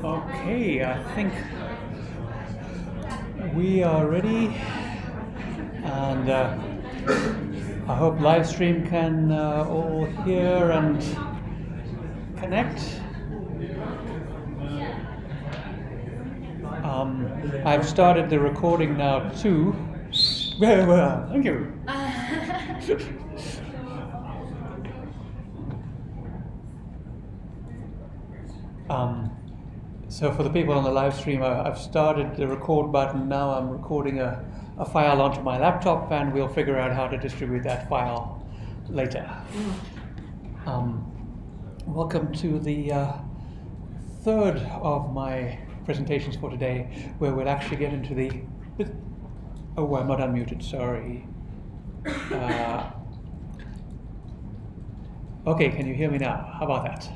Okay, I think we are ready, and I hope live stream can all hear and connect. I've started the recording now too. Well, thank you. So for the people on the live stream, I've started the record button. Now I'm recording a file onto my laptop, and we'll figure out how to distribute that file later. Welcome to the third of my presentations for today, where we'll actually get into the... Oh, I'm not unmuted, sorry. Okay, can you hear me now? How about that?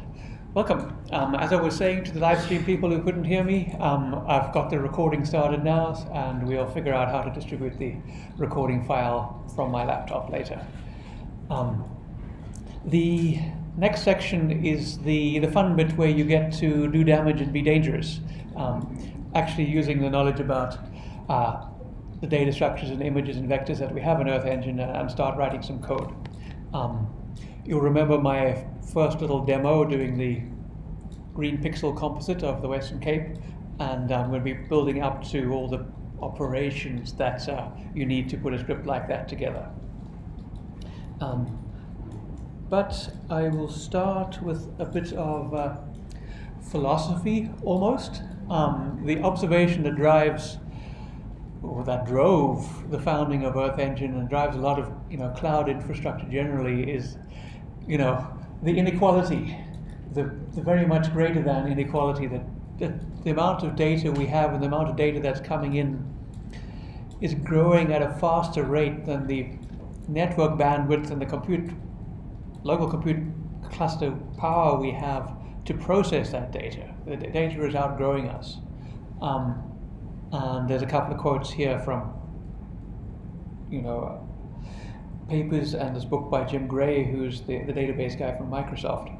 Welcome. As I was saying to the live stream people who couldn't hear me, I've got the recording started now, and we'll figure out how to distribute the recording file from my laptop later. The next section is the fun bit where you get to do damage and be dangerous, actually using the knowledge about the data structures and images and vectors that we have in Earth Engine and start writing some code. You'll remember my first little demo doing the green pixel composite of the Western Cape, and I'm going to be building up to all the operations that you need to put a script like that together. But I will start with a bit of philosophy almost. The observation that drives, or that drove the founding of Earth Engine and drives a lot of cloud infrastructure generally is the inequality, the very much greater than inequality, that the amount of data we have and the amount of data that's coming in is growing at a faster rate than the network bandwidth and the local compute cluster power we have to process that data. The data is outgrowing us. And there's a couple of quotes here from papers and this book by Jim Gray, who's the database guy from Microsoft.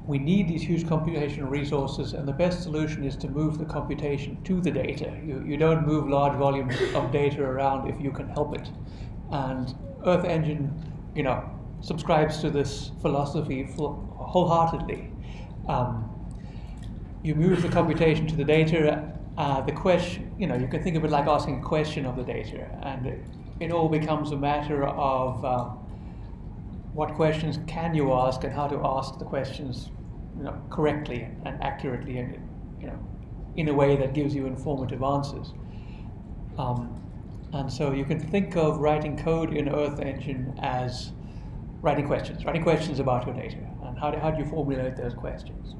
We need these huge computational resources, and the best solution is to move the computation to the data. You don't move large volumes of data around if you can help it. And Earth Engine, subscribes to this philosophy wholeheartedly. You move the computation to the data. The question, you can think of it like asking a question of the data, and it all becomes a matter of what questions can you ask and how to ask the questions, correctly and accurately, and in a way that gives you informative answers. And so you can think of writing code in Earth Engine as writing questions about your data, and how do you formulate those questions.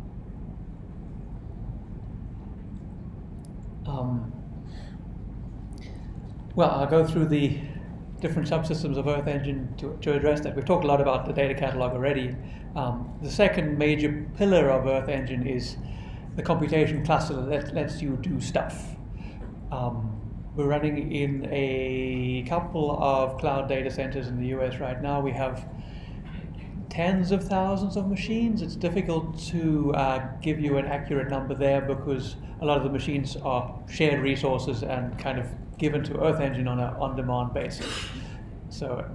Well, I'll go through the different subsystems of Earth Engine to address that. We've talked a lot about the data catalog already. The second major pillar of Earth Engine is the computation cluster that lets you do stuff. We're running in a couple of cloud data centers in the US right now. We have tens of thousands of machines. It's difficult to give you an accurate number there because a lot of the machines are shared resources and kind of given to Earth Engine on an on-demand basis. So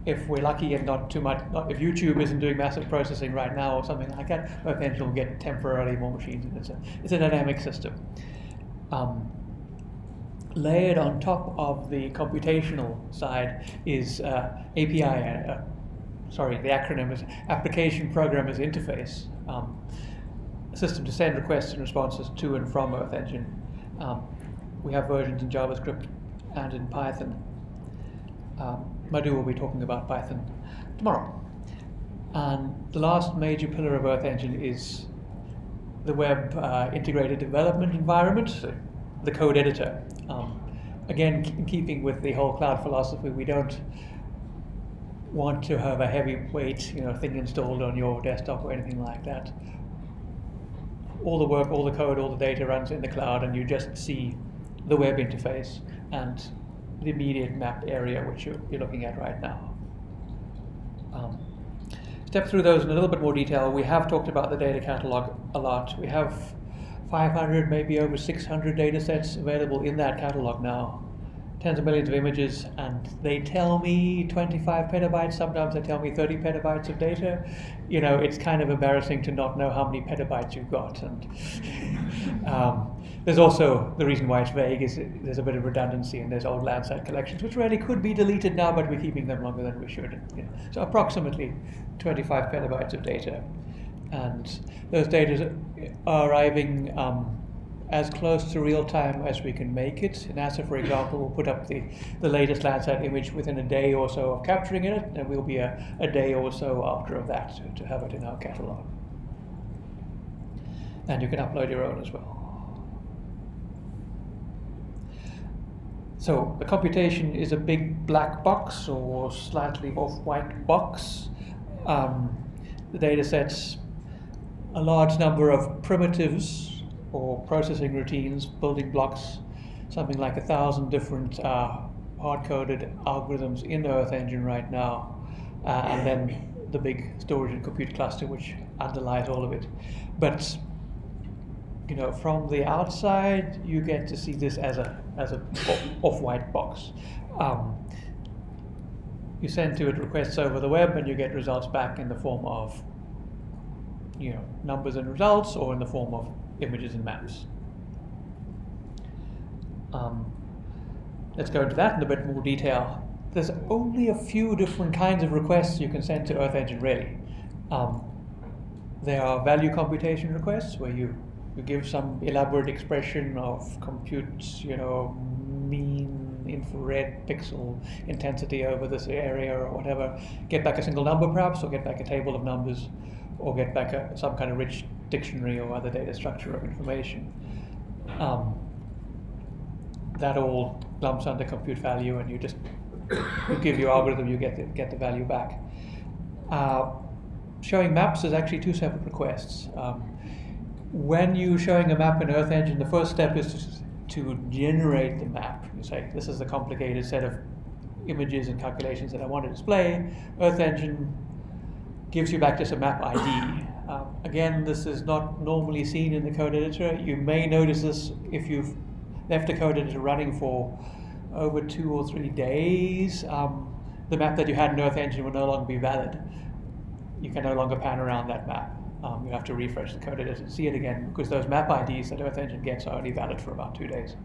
if we're lucky and not too much, if YouTube isn't doing massive processing right now or something like that, Earth Engine will get temporarily more machines, and it's a dynamic system. Layered on top of the computational side is API, the acronym is Application Programmers Interface, a system to send requests and responses to and from Earth Engine. We have versions in JavaScript and in Python. Madhu will be talking about Python tomorrow. And the last major pillar of Earth Engine is the web integrated development environment, the code editor. Again, in keeping with the whole cloud philosophy, we don't want to have a heavyweight, thing installed on your desktop or anything like that. All the work, all the code, all the data runs in the cloud, and you just see, the web interface and the immediate mapped area which you're looking at right now. Step through those in a little bit more detail. We have talked about the data catalog a lot. We have 500, maybe over 600 data sets available in that catalog now. Tens of millions of images, and they tell me 25 petabytes, sometimes they tell me 30 petabytes of data. You know, it's kind of embarrassing to not know how many petabytes you've got. And there's also, the reason why it's vague is there's a bit of redundancy, and there's old Landsat collections, which really could be deleted now, but we're keeping them longer than we should. You know. So approximately 25 petabytes of data. And those data are arriving as close to real time as we can make it. NASA, for example, will put up the latest Landsat image within a day or so of capturing it, and we'll be a day or so after of that to have it in our catalog. And you can upload your own as well. So the computation is a big black box or slightly off-white box. The data sets a large number of primitives or processing routines, building blocks, something like 1,000 different hard-coded algorithms in the Earth Engine right now, and then the big storage and compute cluster which underlies all of it. But you know, from the outside, you get to see this as a off-white box. You send to it requests over the web, and you get results back in the form of, you know, numbers and results, or in the form of images and maps. Let's go into that in a bit more detail. There's only a few different kinds of requests you can send to Earth Engine, really. There are value computation requests, where you give some elaborate expression of compute, you know, mean infrared pixel intensity over this area or whatever, get back a single number perhaps, or get back a table of numbers, or get back some kind of rich dictionary or other data structure of information. That all lumps under compute value, and you give your algorithm, you get the value back. Showing maps is actually two separate requests. When you're showing a map in Earth Engine, the first step is to generate the map. You say, this is the complicated set of images and calculations that I want to display. Earth Engine gives you back just a map ID. Again, this is not normally seen in the code editor. You may notice this if you've left the code editor running for over 2 or 3 days. The map that you had in Earth Engine will no longer be valid. You can no longer pan around that map. You have to refresh the code editor to see it again, because those map IDs that Earth Engine gets are only valid for about 2 days.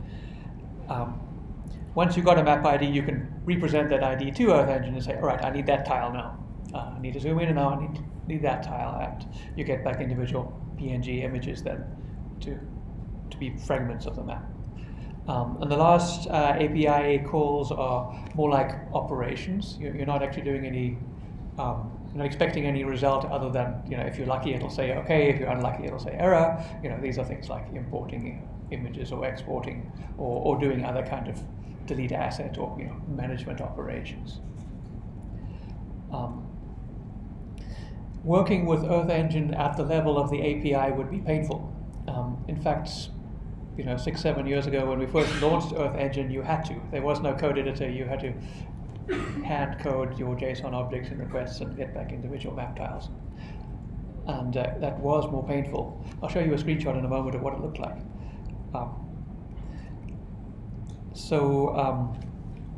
Once you've got a map ID, you can represent that ID to Earth Engine and say, all right, I need that tile now. I need to zoom in, and now I need that tile. And you get back individual PNG images then to be fragments of the map. And the last API calls are more like operations. You're not actually doing any, you're not expecting any result other than, you know, if you're lucky it'll say okay, if you're unlucky it'll say error. You know, these are things like importing images or exporting or doing other kind of delete asset or, you know, management operations. Working with Earth Engine at the level of the API would be painful. In fact, you know, 6-7 years ago when we first launched Earth Engine, you had to. There was no code editor. You had to hand code your JSON objects and requests and get back individual map tiles. And that was more painful. I'll show you a screenshot in a moment of what it looked like.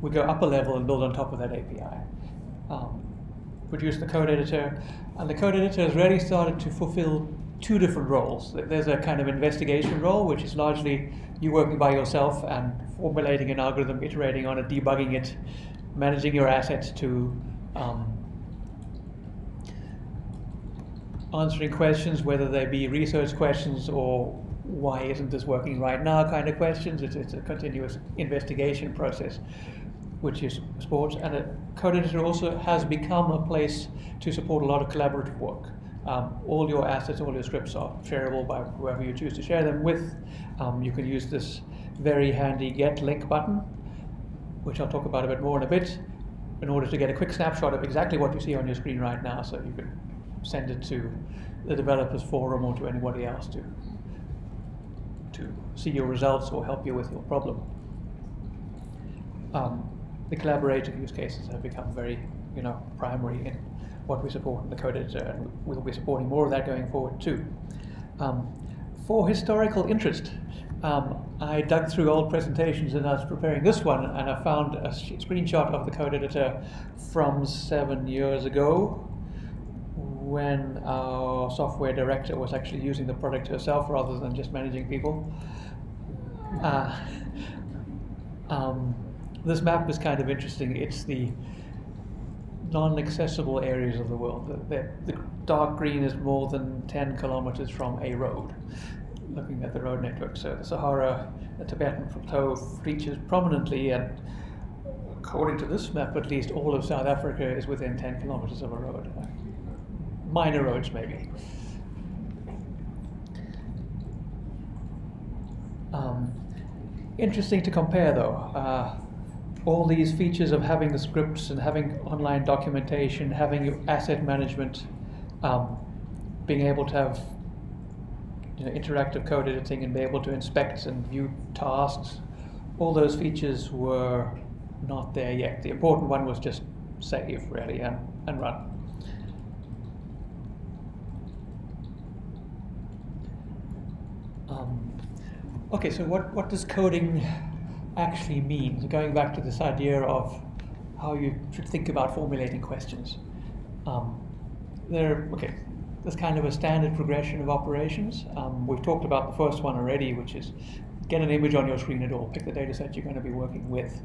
We go up a level and build on top of that API. Produce the code editor, and the code editor has really started to fulfill 2 different roles. There's a kind of investigation role, which is largely you working by yourself and formulating an algorithm, iterating on it, debugging it, managing your assets to answering questions, whether they be research questions or why isn't this working right now kind of questions. It's a continuous investigation process, which is sports. And a code editor also has become a place to support a lot of collaborative work. All your assets, all your scripts are shareable by whoever you choose to share them with. You can use this very handy get link button, which I'll talk about a bit more in a bit, in order to get a quick snapshot of exactly what you see on your screen right now, so you can send it to the developers forum or to anybody else to see your results or help you with your problem. The collaborative use cases have become very, primary in what we support in the code editor, and we'll be supporting more of that going forward too. For historical interest, I dug through old presentations and I was preparing this one, and I found a screenshot of the code editor from 7 years ago, when our software director was actually using the product herself rather than just managing people. This map is kind of interesting. It's the non-accessible areas of the world. The dark green is more than 10 kilometers from a road, looking at the road network. So the Sahara, the Tibetan Plateau features prominently, and according to this map at least, all of South Africa is within 10 kilometers of a road. Minor roads maybe. Interesting to compare though. All these features of having the scripts and having online documentation, having your asset management, being able to have interactive code editing and be able to inspect and view tasks, all those features were not there yet. The important one was just save really and run. Okay, so what does coding actually mean? So going back to this idea of how you should think about formulating questions. There's kind of a standard progression of operations. We've talked about the first one already, which is get an image on your screen at all, pick the data set you're going to be working with.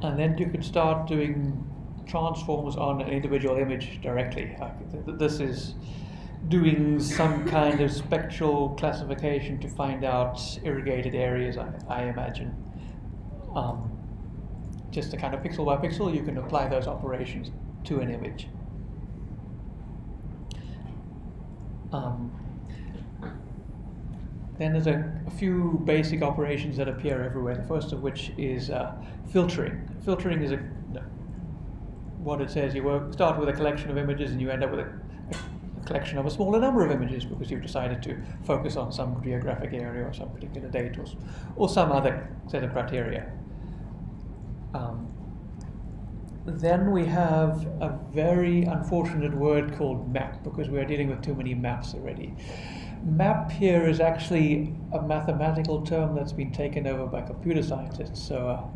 And then you could start doing transforms on an individual image directly. This is doing some kind of spectral classification to find out irrigated areas, I imagine. Just a kind of pixel by pixel, you can apply those operations to an image. Then there's a few basic operations that appear everywhere, the first of which is filtering. Filtering is what it says. You start with a collection of images and you end up with a collection of a smaller number of images because you've decided to focus on some geographic area or some particular date or some other set of criteria. Then we have a very unfortunate word called map, because we're dealing with too many maps already. Map here is actually a mathematical term that's been taken over by computer scientists. So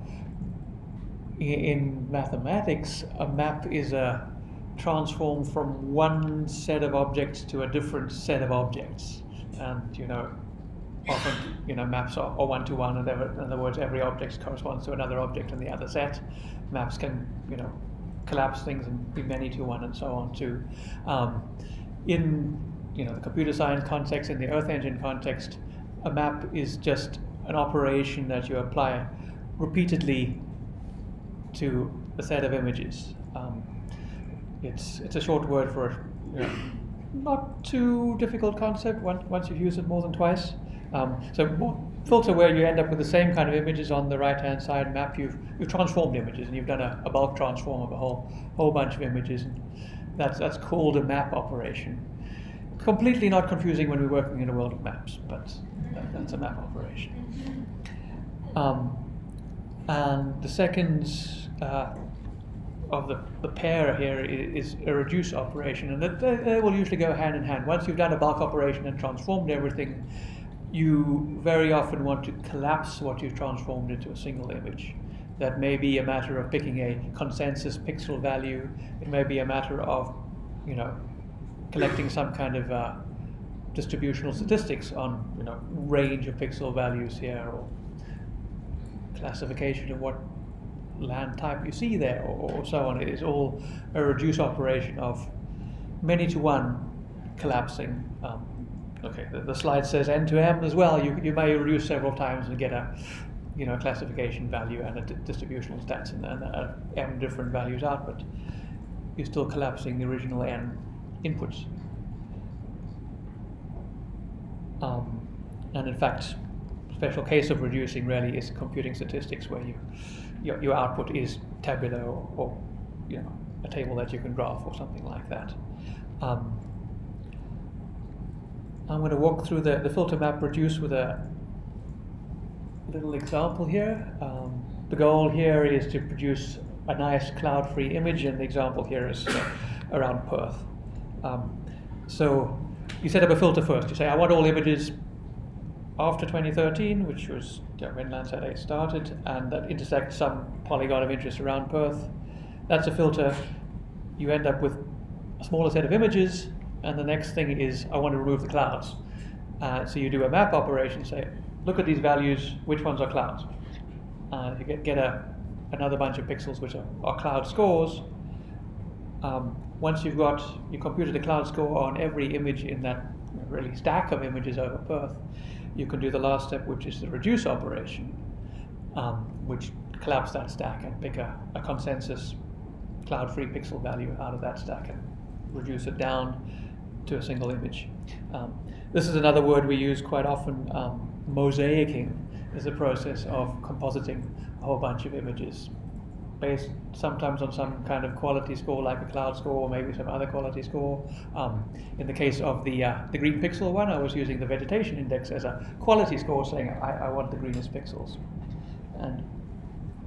in mathematics, a map is a transform from one set of objects to a different set of objects. And often maps are one-to-one, and in other words, every object corresponds to another object in the other set. Maps can collapse things and be many-to-one and so on too. In the computer science context, in the Earth Engine context, a map is just an operation that you apply repeatedly to a set of images. It's a short word for a not too difficult concept once you've used it more than twice. So filter, where you end up with the same kind of images on the right-hand side. Map, you've transformed images, and you've done a bulk transform of a whole bunch of images. And that's called a map operation. Completely not confusing when we're working in a world of maps, but that's a map operation. And the second of the pair here is a reduce operation, and they will usually go hand in hand. Once you've done a bulk operation and transformed everything, you very often want to collapse what you've transformed into a single image. That may be a matter of picking a consensus pixel value. It may be a matter of, collecting some kind of distributional statistics on, range of pixel values here, or classification of what land type you see there, or so on. It is all a reduce operation of many-to-one collapsing. The slide says n to m as well. You may reduce several times and get a classification value and a distributional stats and m different values out, but you're still collapsing the original n inputs. And in fact, special case of reducing really is computing statistics, where your output is tabular or a table that you can graph or something like that. I'm going to walk through the filter map reduce with a little example here. The goal here is to produce a nice cloud-free image, and the example here is around Perth. So you set up a filter first. You say, I want all images after 2013, which was when Landsat 8 started, and that intersects some polygon of interest around Perth. That's a filter. You end up with a smaller set of images, and the next thing is, I want to remove the clouds. So you do a map operation, say, look at these values, which ones are clouds? You get another bunch of pixels which are cloud scores. Once you computed the cloud score on every image in that really stack of images over Perth, you can do the last step, which is the reduce operation, which collapse that stack and pick a consensus cloud-free pixel value out of that stack and reduce it down to a single image. This is another word we use quite often. Mosaicing is the process of compositing a whole bunch of images based sometimes on some kind of quality score, like a cloud score, or maybe some other quality score. In the case of the green pixel one, I was using the vegetation index as a quality score, saying I want the greenest pixels, and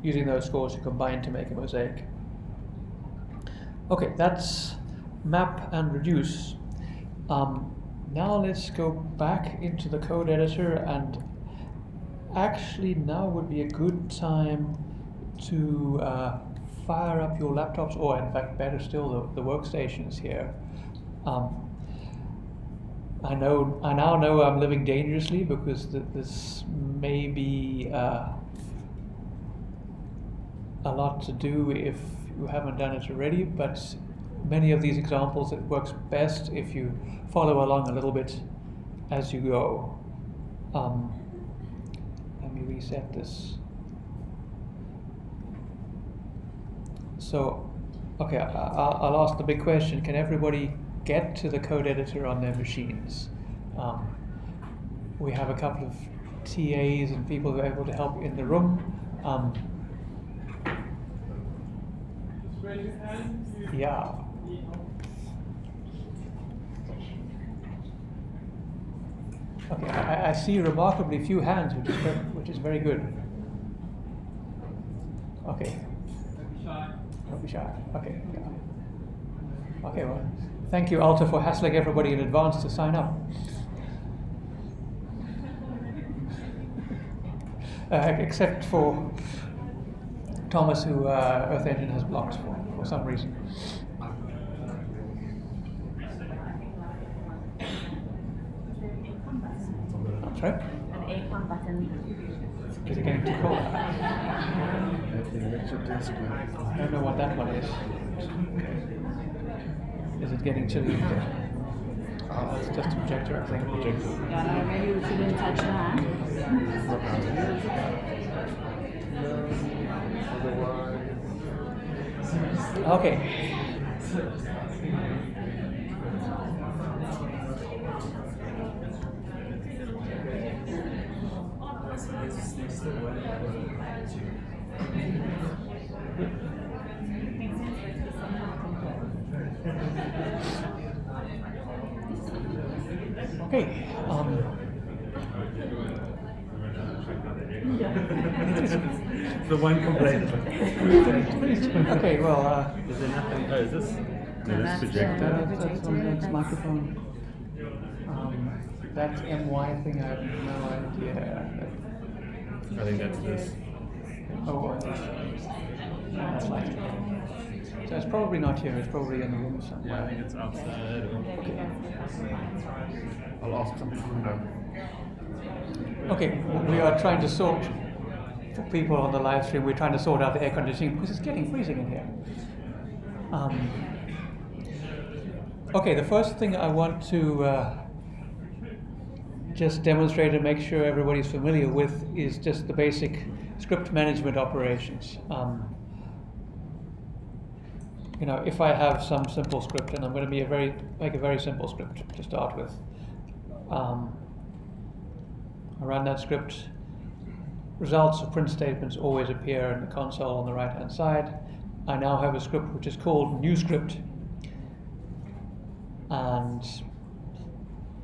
using those scores to combine to make a mosaic. Okay, that's map and reduce. Now let's go back into the code editor, and actually now would be a good time to fire up your laptops, or in fact better still the workstations here. I now know I'm living dangerously, because this may be a lot to do if you haven't done it already, but many of these examples, it works best if you follow along a little bit as you go. Let me reset this. So, okay, I'll ask the big question. Can everybody get to the code editor on their machines? We have a couple of TAs and people who are able to help in the room. Yeah. Okay, I see remarkably few hands, which is very good. Okay. Don't be shy. Okay. Yeah. Okay. Well, thank you, Alta, for hassling everybody in advance to sign up. Except for Thomas, who Earth Engine has blocked for some reason. I'm sorry? An A1 button. Is it getting too cold? I don't know what that one is. Is it getting chilly? It's just a projector, I think. Yeah, no, maybe we shouldn't touch that. Okay. Okay. The one complaint. Okay, well. Is there nothing? Oh, is this? No, that's projector. That's on the microphone. That MY thing, I have no idea. I think that's this. Oh, that's likely. So it's probably not here, it's probably in the room somewhere. Yeah, I think it's outside. Okay. I'll ask some people now. Okay, we are trying to sort, for people on the live stream, we're trying to sort out the air conditioning because it's getting freezing in here. Okay, the first thing I want to just demonstrate and make sure everybody's familiar with is just the basic script management operations. You know, if I have some simple script, and I'm going to make a very simple script to start with. I run that script. Results of print statements always appear in the console on the right-hand side. I now have a script which is called new script, and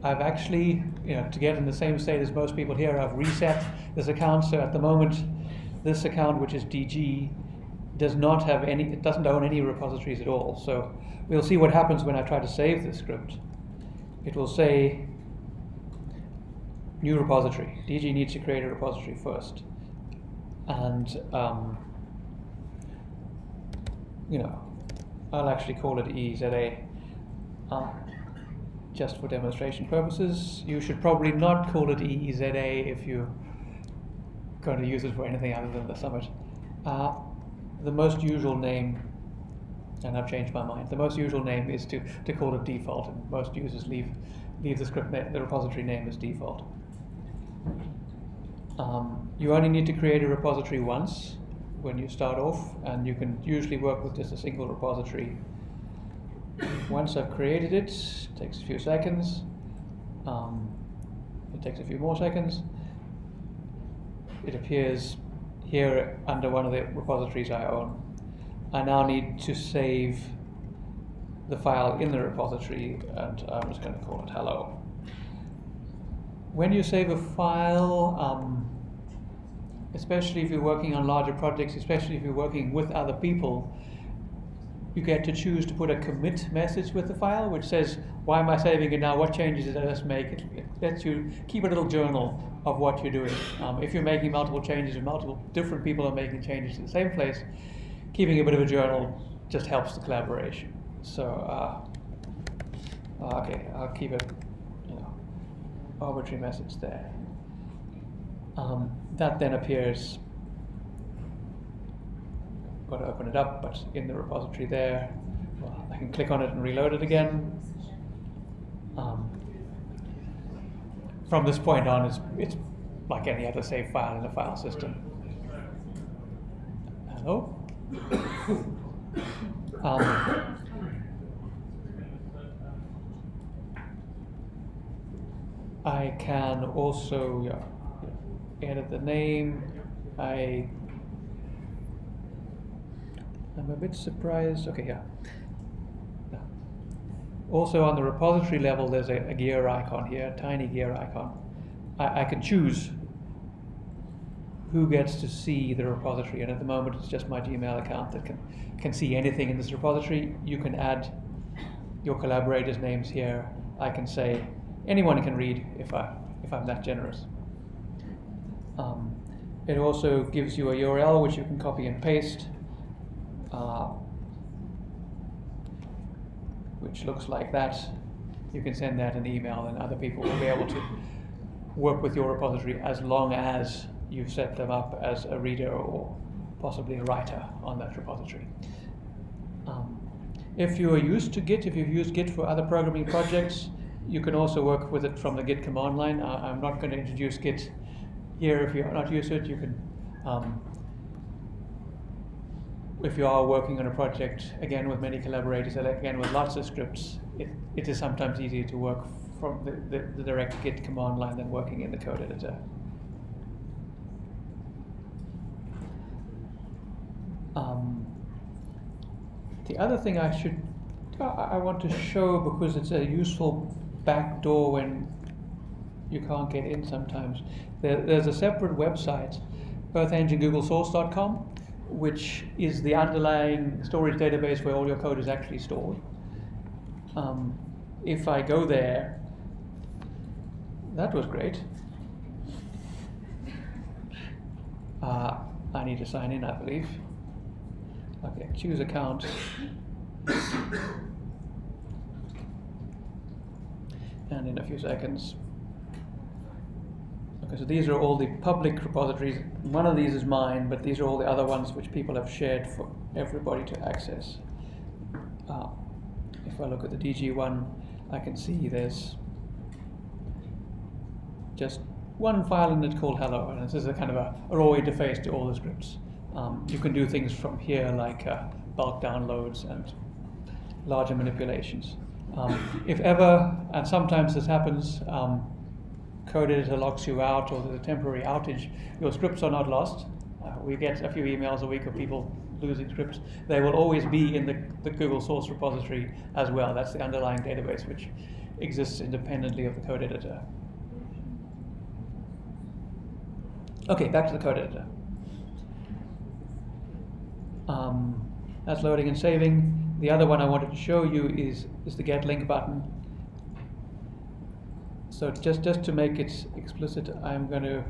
I've actually, to get in the same state as most people here, I've reset this account. So at the moment, this account, which is DG, does not have any, it doesn't own any repositories at all. So we'll see what happens when I try to save this script. It will say, new repository. DG needs to create a repository first. And, I'll actually call it EZA. Just for demonstration purposes. You should probably not call it EZA if you're going to use it for anything other than the summit. The most usual name, and I've changed my mind, the most usual name is to call it default, and most users leave the script the repository name as default. You only need to create a repository once when you start off, and you can usually work with just a single repository. Once I've created it, it takes a few seconds. It takes a few more seconds. It appears here under one of the repositories I own. I now need to save the file in the repository, and I'm just going to call it hello. When you save a file, especially if you're working on larger projects, especially if you're working with other people, you get to choose to put a commit message with the file, which says, why am I saving it now? What changes did I just make? It lets you keep a little journal of what you're doing. If you're making multiple changes and multiple different people are making changes to the same place, keeping a bit of a journal just helps the collaboration. So, okay, I'll keep a arbitrary message there. That then appears. Got to open it up, but in the repository there, well, I can click on it and reload it again. From this point on, it's like any other save file in the file system. Hello? I can also edit the name. I'm a bit surprised. Okay, yeah. Also on the repository level, there's a gear icon here, a tiny gear icon. I can choose who gets to see the repository, and at the moment it's just my Gmail account that can see anything in this repository. You can add your collaborators' names here. I can say anyone can read if I'm that generous. It also gives you a URL which you can copy and paste. Which looks like that. You can send that an email, and other people will be able to work with your repository as long as you've set them up as a reader or possibly a writer on that repository. If you are used to Git, if you've used Git for other programming projects, you can also work with it from the Git command line. I'm not going to introduce Git here. If you're not used to it, you can. If you are working on a project, again with many collaborators, again with lots of scripts, it is sometimes easier to work from the direct Git command line than working in the code editor. The other thing I want to show, because it's a useful backdoor when you can't get in sometimes, there's a separate website, earthengine.googlesource.com, which is the underlying storage database where all your code is actually stored. If I go there, that was great. I need to sign in, I believe. Okay, choose account. And in a few seconds. Okay, so these are all the public repositories. One of these is mine, but these are all the other ones which people have shared for everybody to access. If I look at the DG one, I can see there's just one file in it called hello, and this is a kind of a raw interface to all the scripts. You can do things from here like bulk downloads and larger manipulations. If ever, and sometimes this happens, code editor locks you out or there's a temporary outage, your scripts are not lost. We get a few emails a week of people losing scripts. They will always be in the Google source repository as well. That's the underlying database which exists independently of the code editor. Okay, back to the code editor. That's loading and saving. The other one I wanted to show you is the get link button. So just to make it explicit, I'm going to,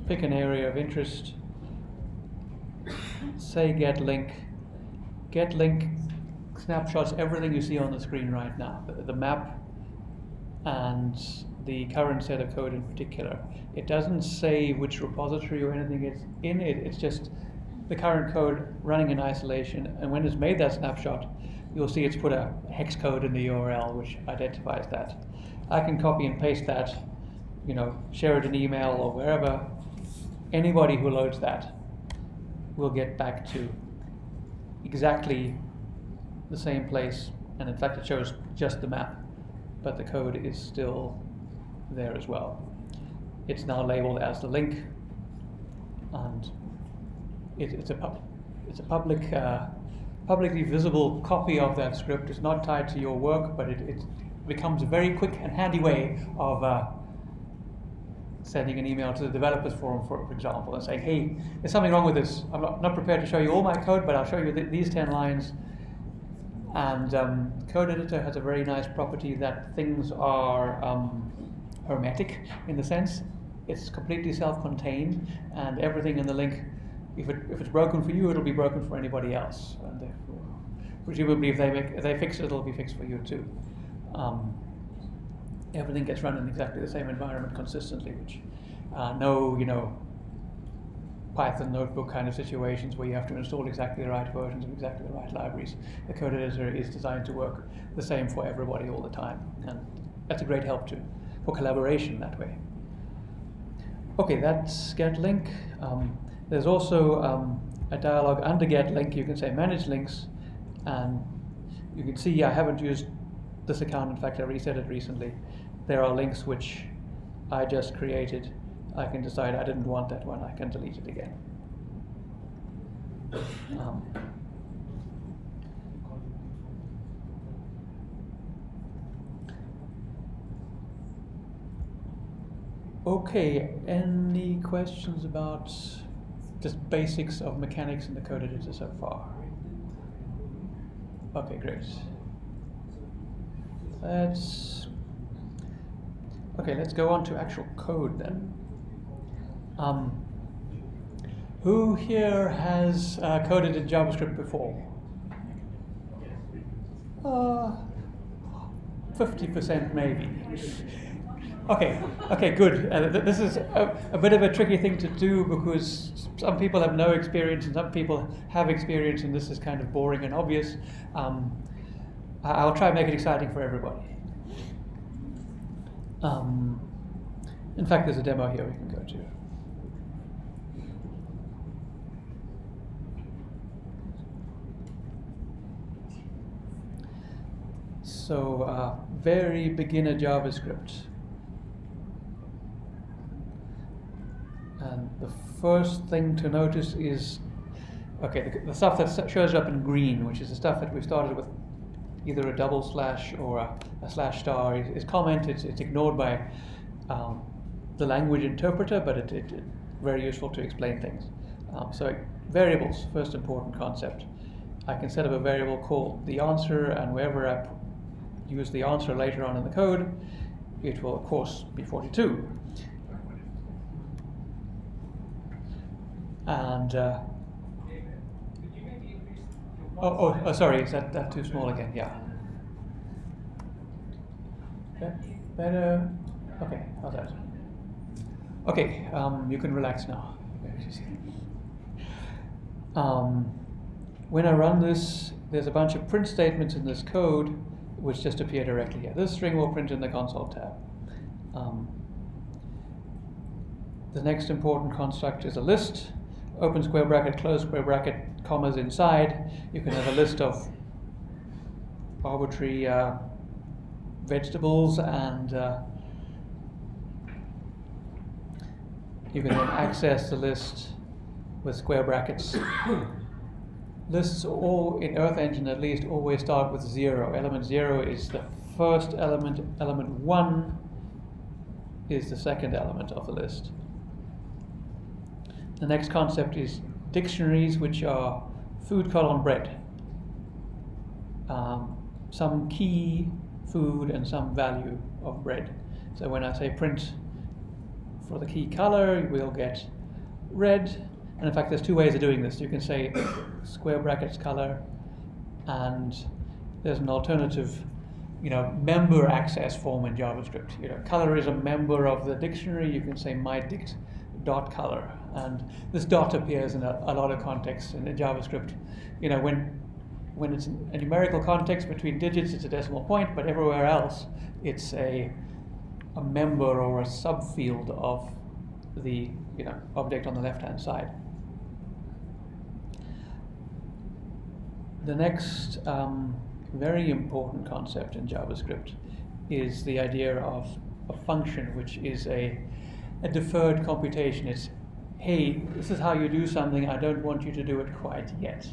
pick an area of interest. Say get link. Get link snapshots everything you see on the screen right now, the map and the current set of code in particular. It doesn't say which repository or anything it's in it. It's just the current code running in isolation. And when it's made that snapshot, you'll see it's put a hex code in the URL which identifies that. I can copy and paste that, share it in email or wherever. Anybody who loads that will get back to exactly the same place, and in fact it shows just the map, but the code is still there as well. It's now labeled as the link, and it's a publicly visible copy of that script. It's not tied to your work, but it becomes a very quick and handy way of sending an email to the developers forum, for example, and saying, hey, there's something wrong with this. I'm not prepared to show you all my code, but I'll show you these 10 lines. And code editor has a very nice property that things are hermetic in the sense it's completely self-contained, and everything in the link, if it's broken for you, it'll be broken for anybody else. And therefore, presumably if they fix it, it'll be fixed for you too. Everything gets run in exactly the same environment consistently, which no, Python notebook kind of situations where you have to install exactly the right versions of exactly the right libraries. The code editor is designed to work the same for everybody all the time, and that's a great help too for collaboration that way. Okay, that's get link. There's also a dialog under get link. You can say manage links, and you can see I haven't used this account. In fact, I reset it recently. There are links which I just created. I can decide I didn't want that one. I can delete it again. Okay, any questions about just basics of mechanics in the code editor so far? Okay, great. Let's go on to actual code then. Who here has coded in JavaScript before? 50% maybe. Okay, good. This is a bit of a tricky thing to do because some people have no experience and some people have experience, and this is kind of boring and obvious. I'll try and make it exciting for everybody. In fact, there's a demo here we can go to. So, very beginner JavaScript. And the first thing to notice is, the stuff that shows up in green, which is the stuff that we started with either a double slash or a slash star, is commented. It's ignored by the language interpreter, but it's very useful to explain things. So variables, first important concept. I can set up a variable called the answer, and wherever I use the answer later on in the code, it will of course be 42. And sorry, is that too small again? Yeah. Okay, better. Okay, how's that? Okay, you can relax now. When I run this, there's a bunch of print statements in this code which just appear directly here. This string will print in the console tab. The next important construct is a list. Open square bracket, close square bracket, commas inside. You can have a list of arbitrary vegetables, and you can then access the list with square brackets. Lists, all in Earth Engine at least, always start with 0. Element 0 is the first element. Element 1 is the second element of the list. The next concept is dictionaries, which are food, bread. Some key food and some value of bread. So when I say print for the key color, we'll get red. And in fact, there's two ways of doing this. You can say square brackets color, and there's an alternative, member access form in JavaScript. Color is a member of the dictionary. You can say myDict dot color, and this dot appears in a lot of contexts in JavaScript. When it's a numerical context between digits, it's a decimal point, but everywhere else, it's a member or a subfield of the object on the left-hand side. The next very important concept in JavaScript is the idea of a function, which is a deferred computation. It's, hey, this is how you do something. I don't want you to do it quite yet.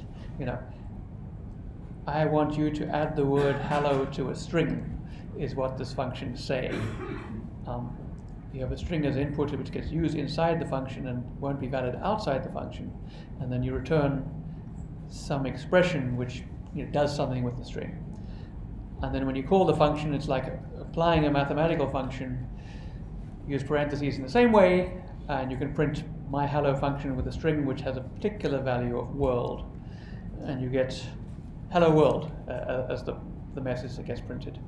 I want you to add the word hello to a string, is what this function is saying. You have a string as input which gets used inside the function and won't be valid outside the function, and then you return some expression which does something with the string. And then when you call the function, it's like applying a mathematical function. Use parentheses in the same way, and you can print my hello function with a string which has a particular value of world, and you get hello world as the message that gets printed.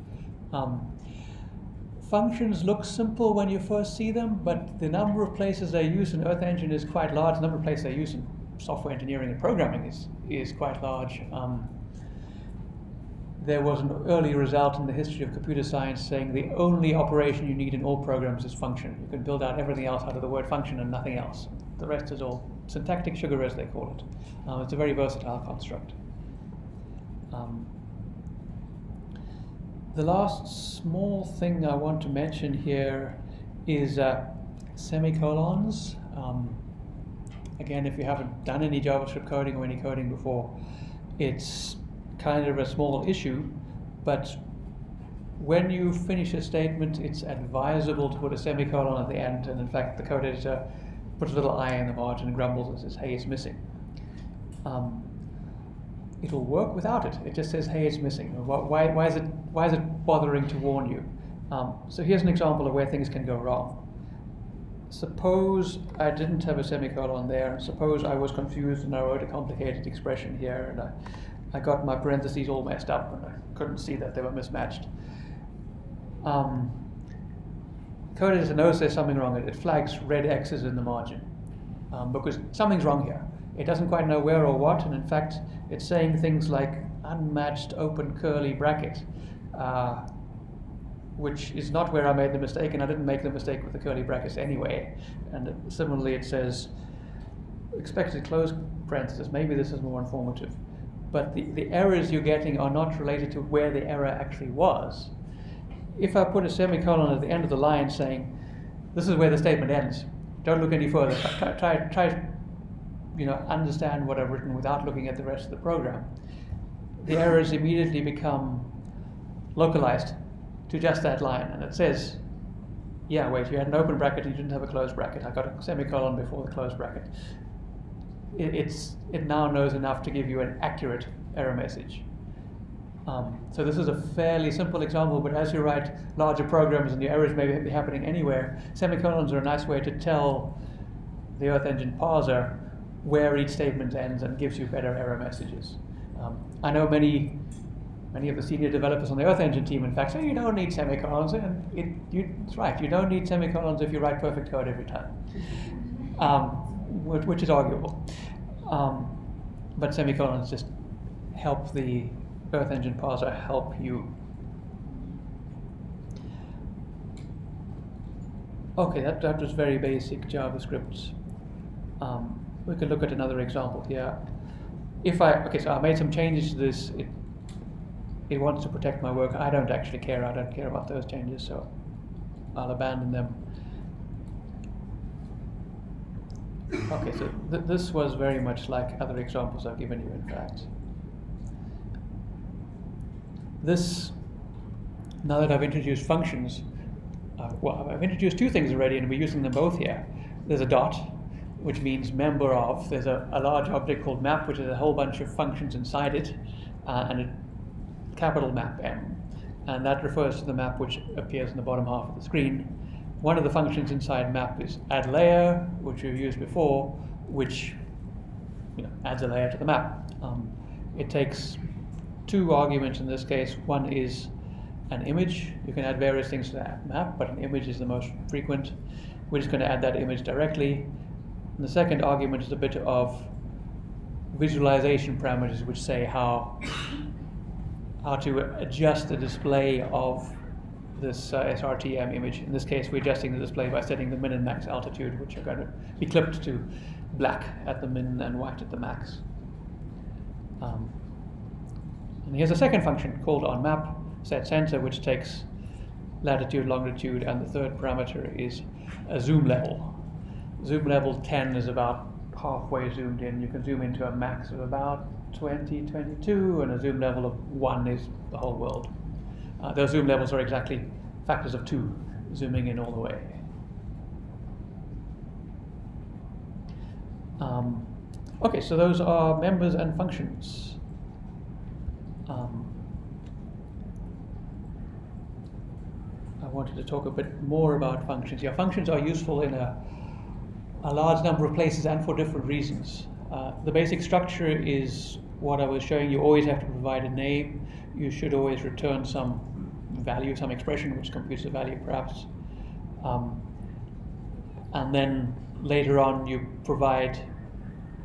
Functions look simple when you first see them, but the number of places they use in Earth Engine is quite large. The number of places they use in software engineering and programming is quite large. There was an early result in the history of computer science saying the only operation you need in all programs is function. You can build out everything else out of the word function and nothing else. The rest is all syntactic sugar, as they call it. It's a very versatile construct. The last small thing I want to mention here is semicolons. Again, if you haven't done any JavaScript coding or any coding before, it's kind of a small issue, but when you finish a statement, it's advisable to put a semicolon at the end, and in fact the code editor puts a little I in the margin and grumbles and says, hey, it's missing. It'll work without it. It just says, hey, it's missing. Why is it bothering to warn you? So here's an example of where things can go wrong. Suppose I didn't have a semicolon there. Suppose I was confused and I wrote a complicated expression here, and I got my parentheses all messed up and I couldn't see that they were mismatched. Code editor knows there's something wrong. It flags red X's in the margin because something's wrong here. It doesn't quite know where or what, and in fact, it's saying things like unmatched open curly bracket, which is not where I made the mistake, and I didn't make the mistake with the curly brackets anyway. And similarly, it says expected close parenthesis. Maybe this is more informative. But the errors you're getting are not related to where the error actually was. If I put a semicolon at the end of the line saying, this is where the statement ends, don't look any further, try understand what I've written without looking at the rest of the program, the errors immediately become localized to just that line. And it says, yeah, wait, you had an open bracket, you didn't have a closed bracket. I got a semicolon before the closed bracket. It now knows enough to give you an accurate error message. So this is a fairly simple example, but as you write larger programs and your errors may be happening anywhere, semicolons are a nice way to tell the Earth Engine parser where each statement ends and gives you better error messages. I know many of the senior developers on the Earth Engine team, in fact, say you don't need semicolons, and it's right, you don't need semicolons if you write perfect code every time, which is arguable. But semicolons just help the Earth Engine parser help you. Okay, that was very basic JavaScript. We could look at another example here. So I made some changes to this. It wants to protect my work. I don't actually care. I don't care about those changes, so I'll abandon them. Okay, so this was very much like other examples I've given you, in fact. This, now that I've introduced functions, well, I've introduced two things already, and we're using them both here. There's a dot, which means member of. There's a large object called map, which has a whole bunch of functions inside it, and a capital map M. And that refers to the map which appears in the bottom half of the screen. One of the functions inside map is add layer, which we've used before, which adds a layer to the map. It takes two arguments in this case. One is an image. You can add various things to that map, but an image is the most frequent. We're just going to add that image directly. And the second argument is a bit of visualization parameters, which say how to adjust the display of this SRTM image. In this case, we're adjusting the display by setting the min and max altitude, which are going to be clipped to black at the min and white at the max. And here's a second function called onMap, set center, which takes latitude, longitude, and the third parameter is a zoom level. Zoom level 10 is about halfway zoomed in. You can zoom into a max of about 20, 22, and a zoom level of 1 is the whole world. Those zoom levels are exactly factors of 2, zooming in all the way. Okay, so those are members and functions. I wanted to talk a bit more about functions. Yeah, functions are useful in a large number of places and for different reasons. The basic structure is what I was showing. You always have to provide a name. You should always return some value, some expression which computes the value perhaps. And then later on you provide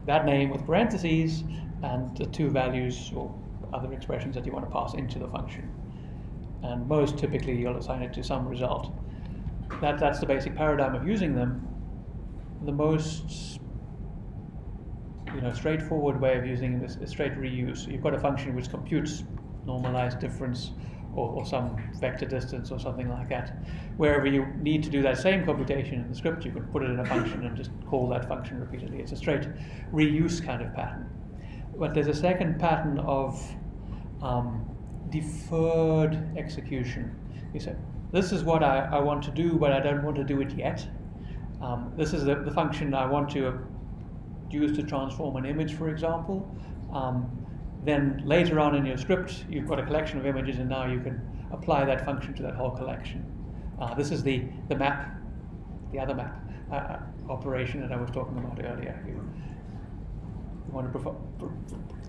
that name with parentheses and the two values or other expressions that you want to pass into the function. And most typically you'll assign it to some result. That's the basic paradigm of using them. The most straightforward way of using this is straight reuse. So you've got a function which computes normalized difference or some vector distance or something like that. Wherever you need to do that same computation in the script, you can put it in a function and just call that function repeatedly. It's a straight reuse kind of pattern. But there's a second pattern of deferred execution. You say, this is what I want to do, but I don't want to do it yet. This is the function I want to use to transform an image, for example. Then later on in your script, you've got a collection of images, and now you can apply that function to that whole collection. This is the map, the other map operation that I was talking about earlier. You want to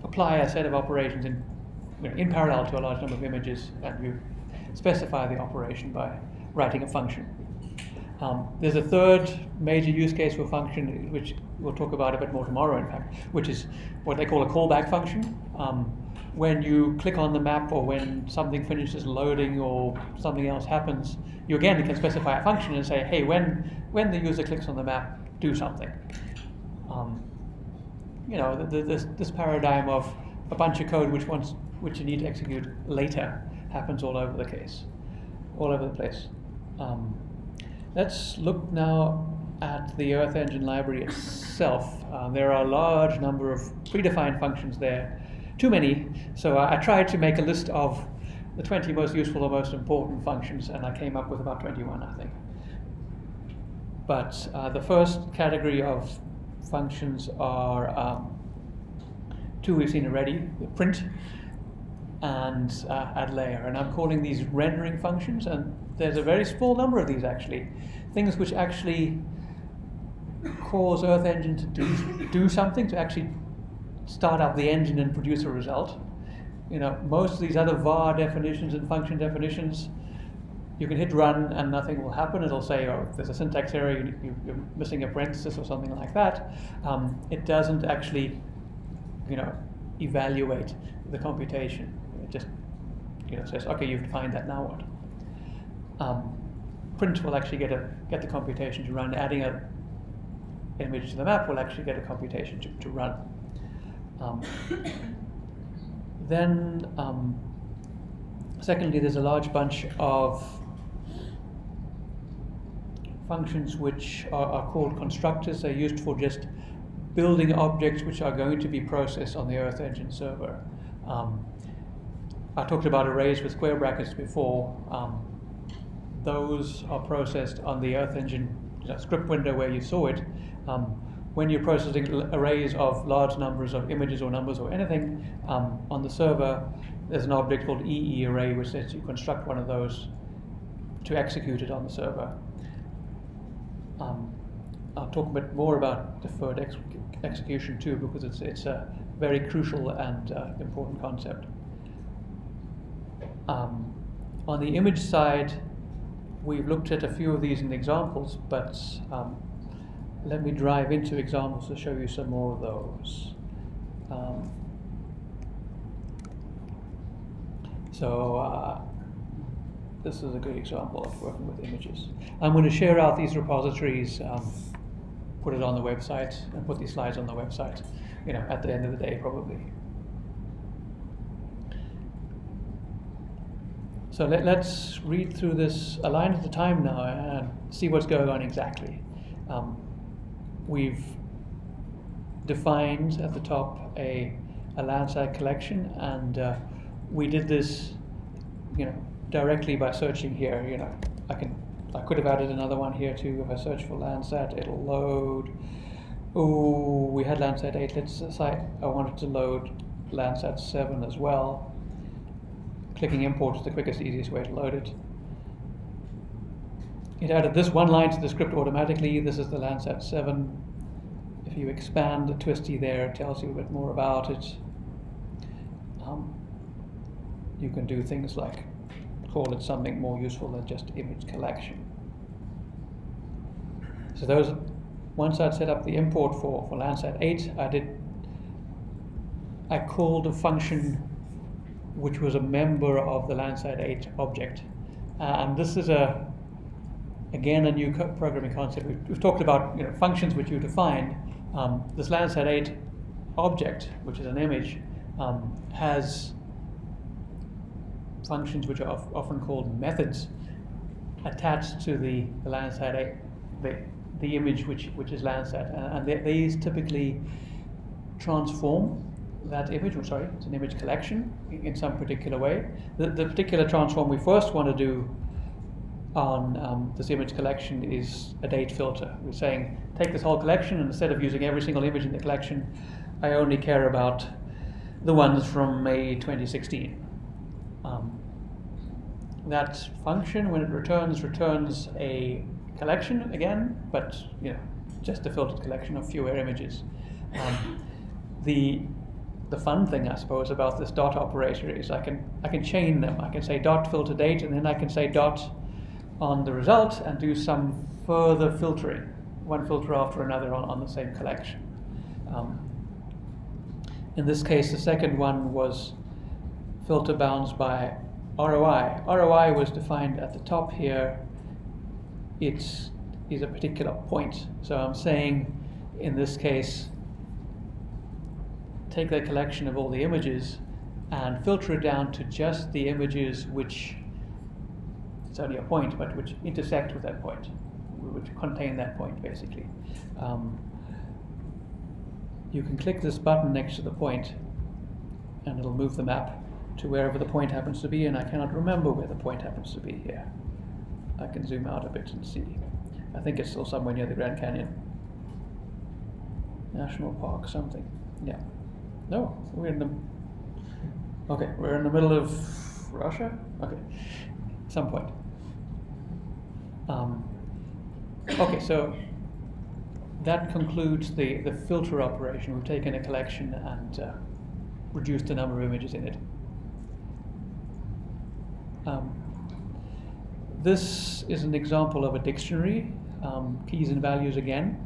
apply a set of operations in parallel to a large number of images, and you specify the operation by writing a function. There's a third major use case for function, which we'll talk about a bit more tomorrow, in fact, which is what they call a callback function. When you click on the map or when something finishes loading or something else happens, you again can specify a function and say, hey, when the user clicks on the map, do something. This paradigm of a bunch of code which you need to execute later happens all over the place. Let's look now at the Earth Engine library itself. There are a large number of predefined functions there. Too many, so I tried to make a list of the 20 most useful or most important functions, and I came up with about 21, I think. But the first category of functions are two we've seen already, the print and add layer. And I'm calling these rendering functions, and there's a very small number of these actually. Things which actually cause Earth Engine to do something, to actually start up the engine and produce a result. Most of these other var definitions and function definitions, you can hit run and nothing will happen. It'll say, oh, if there's a syntax error, you're missing a parenthesis or something like that. It doesn't actually, evaluate the computation. It just, says, okay, you've defined that, now what? Print will actually get the computation to run. Adding an image to the map will actually get a computation to run. Secondly, there's a large bunch of functions which are called constructors. They're used for just building objects which are going to be processed on the Earth Engine server. I talked about arrays with square brackets before. Those are processed on the Earth Engine script window where you saw it. When you're processing arrays of large numbers of images or numbers or anything on the server, there's an object called EE array which lets you construct one of those to execute it on the server. I'll talk a bit more about deferred execution too, because it's a very crucial and important concept. On the image side, we've looked at a few of these in examples, but let me drive into examples to show you some more of those. This is a good example of working with images. I'm going to share out these repositories, put it on the website, and put these slides on the website, at the end of the day probably. So let's read through this a line at a time now and see what's going on exactly. We've defined at the top a Landsat collection, and we did this, directly by searching here. I could have added another one here too. If I search for Landsat, it'll load. Oh, we had Landsat 8. Let's say I wanted to load Landsat 7 as well. Clicking import is the quickest, easiest way to load it. It added this one line to the script automatically. This is the Landsat 7. If you expand the twisty there, it tells you a bit more about it. You can do things like call it something more useful than just image collection. So once I'd set up the import for Landsat 8, I called a function which was a member of the Landsat 8 object. And this is again a new programming concept. We've talked about functions which you define. This Landsat 8 object, which is an image, has functions which are often called methods attached to the Landsat 8, the image which is Landsat, and these typically transform that image. It's an image collection in some particular way. The particular transform we first want to do on this image collection is a date filter. We're saying take this whole collection, and instead of using every single image in the collection, I only care about the ones from May 2016. That function, when it returns a collection again, but just a filtered collection of fewer images. The fun thing, I suppose, about this dot operator is I can chain them. I can say dot filter date, and then I can say dot on the result and do some further filtering, one filter after another on the same collection. In this case, the second one was filter bounds by ROI. ROI was defined at the top here. It is a particular point. So I'm saying, in this case, take that collection of all the images and filter it down to just the images which, it's only a point, but which intersect with that point, which contain that point, basically. You can click this button next to the point, and it'll move the map to wherever the point happens to be, and I cannot remember where the point happens to be here. I can zoom out a bit and see. I think it's still somewhere near the Grand Canyon. National Park, something. Yeah. No, we're in the middle of Russia? Okay, some point. Okay, so that concludes the filter operation. We've taken a collection and reduced the number of images in it. This is an example of a dictionary, keys and values again,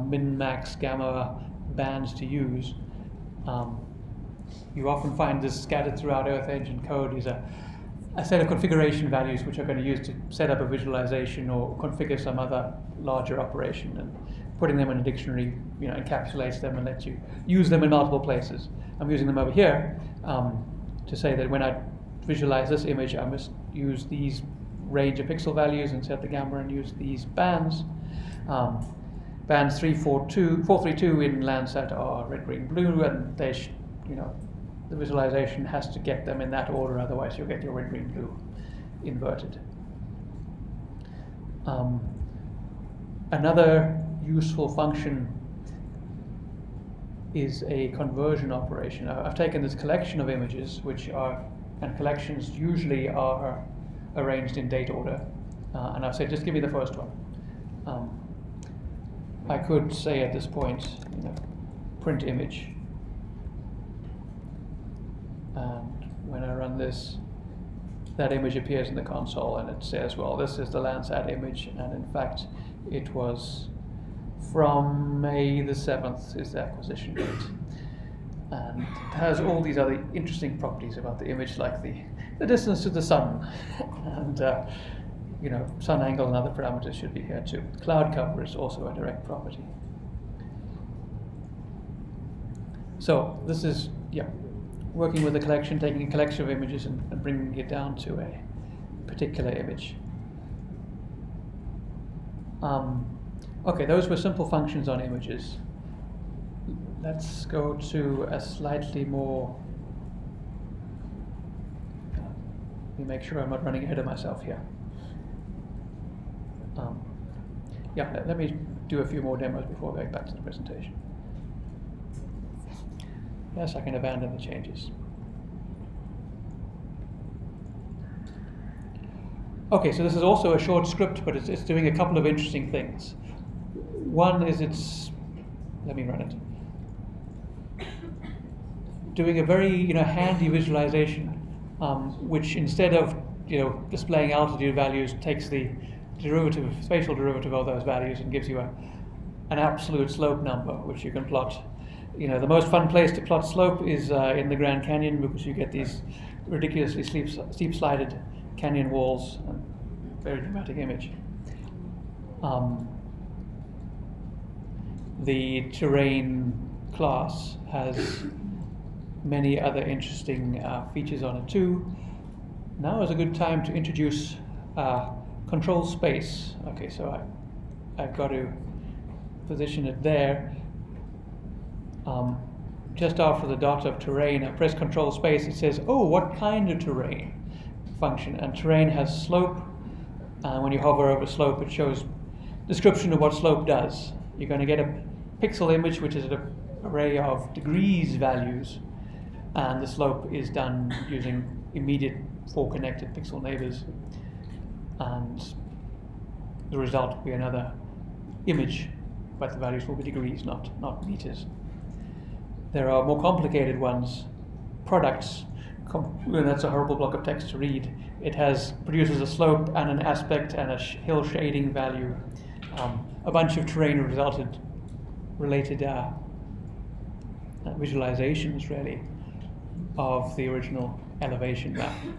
min, max, gamma bands to use. You often find this scattered throughout Earth Engine code is a set of configuration values which are going to use to set up a visualization or configure some other larger operation, and putting them in a dictionary encapsulates them and lets you use them in multiple places. I'm using them over here to say that when I visualize this image, I must use these range of pixel values and set the gamma and use these bands. Bands 432 in Landsat are red, green, blue, and they, the visualization has to get them in that order, otherwise you'll get your red, green, blue inverted. Another useful function is a conversion operation. I've taken this collection of images, and collections usually are arranged in date order, and I've said just give me the first one. I could say at this point, print image, and when I run this, that image appears in the console, and it says, well, this is the Landsat image, and in fact it was from May the 7th is the acquisition date. And it has all these other interesting properties about the image, like the distance to the sun, and sun angle and other parameters should be here too. Cloud cover is also a direct property. So this is, working with a collection, taking a collection of images and bringing it down to a particular image. Okay, those were simple functions on images. Let's go to a slightly more, let me make sure I'm not running ahead of myself here. Let me do a few more demos before going back to the presentation. Yes, I can abandon the changes. Okay, so this is also a short script, but it's doing a couple of interesting things. One is let me run it. Doing a very handy visualization, which instead of displaying altitude values, takes the spatial derivative of those values and gives you an absolute slope number, which you can plot. The most fun place to plot slope is in the Grand Canyon, because you get these ridiculously steep slided canyon walls, and very dramatic image. The terrain class has many other interesting features on it too. Now is a good time to introduce control space. Okay, so I've got to position it there. Just after the dot of terrain, I press control space, it says, oh, what kind of terrain function? And terrain has slope. When you hover over slope, it shows description of what slope does. You're going to get a pixel image, which is an array of degrees values, and the slope is done using immediate 4 connected pixel neighbors, and the result will be another image, but the values will be degrees, not meters. There are more complicated ones, products, and that's a horrible block of text to read. It produces a slope and an aspect and a hill shading value, a bunch of terrain related visualizations really of the original elevation map. You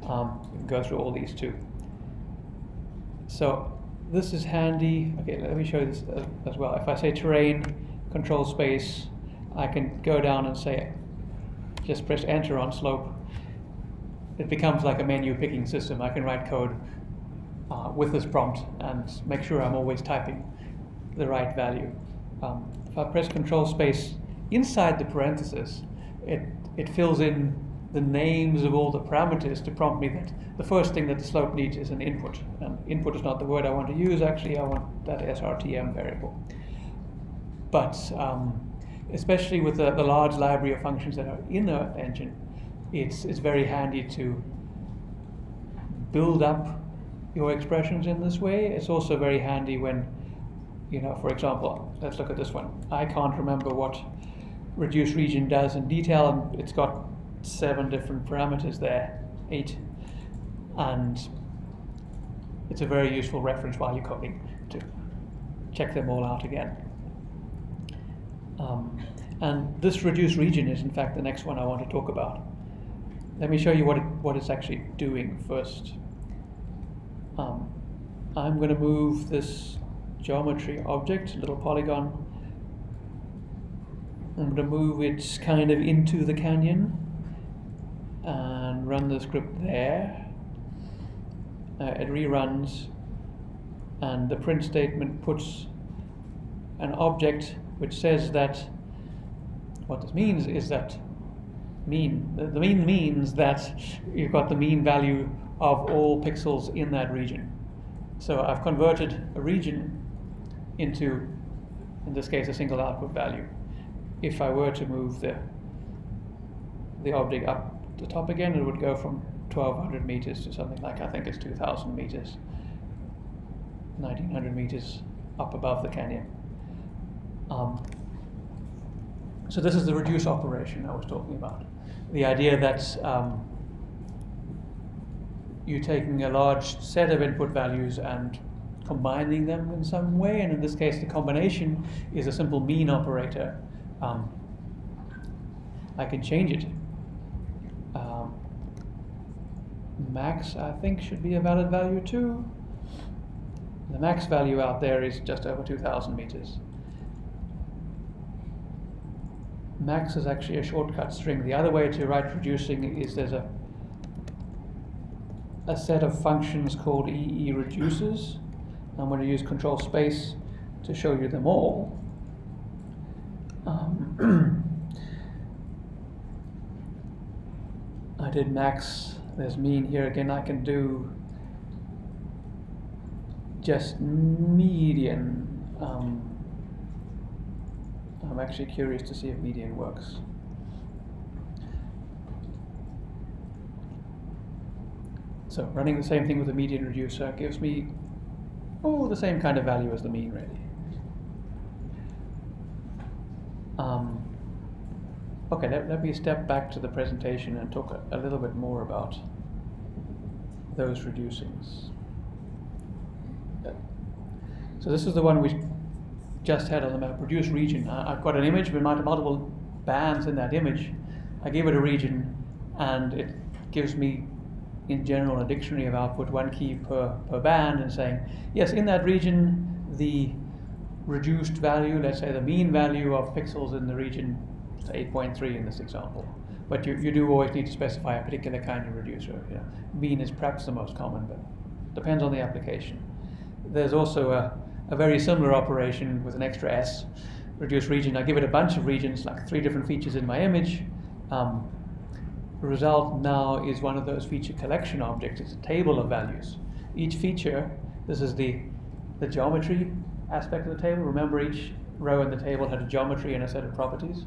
can go through all these too. So this is handy. Okay, let me show you this as well. If I say terrain, control space, I can go down and say, just press enter on slope. It becomes like a menu picking system. I can write code with this prompt and make sure I'm always typing the right value. If I press control space inside the parenthesis, it fills in the names of all the parameters to prompt me that the first thing that the slope needs is an input. And input is not the word I want to use, actually I want that srtm variable. But especially with the large library of functions that are in Earth Engine, it's very handy to build up your expressions in this way. It's also very handy when, for example, let's look at this one. I can't remember what reduce region does in detail, and it's got 7 different parameters there, 8, and it's a very useful reference while you're coding to check them all out again. And this reduce region is in fact the next one I want to talk about. Let me show you what it's actually doing first. I'm going to move this geometry object, little polygon. I'm going to move it kind of into the canyon and run the script there. it reruns, and the print statement puts an object which says that what this means is that the mean means that you've got the mean value of all pixels in that region. So I've converted a region into, in this case, a single output value. If I were to move the object up the top again, it would go from 1200 meters to something like, I think it's 2000 meters, 1900 meters up above the canyon. So this is the reduce operation I was talking about. The idea that you're taking a large set of input values and combining them in some way, and in this case the combination is a simple mean operator. I can change it. Max, I think, should be a valid value too. The max value out there is just over 2000 meters. Max is actually a shortcut string. The other way to write reducing is there's a set of functions called EE reduces. I'm going to use control space to show you them all. I did max, there's mean here again. I can do just median. I'm actually curious to see if median works. So running the same thing with the median reducer gives me the same kind of value as the mean, really. Okay, let me step back to the presentation and talk a little bit more about those reducings. So this is the one we just had on the map, reduce region. I've got an image with multiple bands in that image. I give it a region, and it gives me, in general, a dictionary of output, one key per band, and saying, yes, in that region, the reduced value, let's say the mean value of pixels in the region, is 8.3 in this example. But you do always need to specify a particular kind of reducer. You know, mean is perhaps the most common, but depends on the application. There's also a very similar operation with an extra S, reduce region. I give it a bunch of regions, like 3 different features in my image. The result now is one of those feature collection objects. It's a table of values. Each feature, this is the geometry aspect of the table. Remember, each row in the table had a geometry and a set of properties.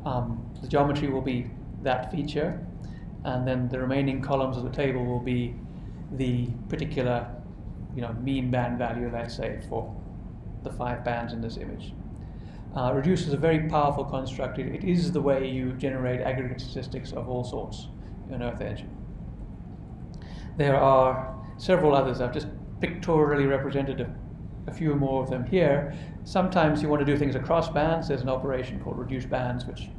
The geometry will be that feature, and then the remaining columns of the table will be the particular mean band value, let's say, for the 5 bands in this image. Reduce is a very powerful construct. It is the way you generate aggregate statistics of all sorts in Earth Engine. There are several others. I've just pictorially represented a few more of them here. Sometimes you want to do things across bands. There's an operation called reduce bands, which,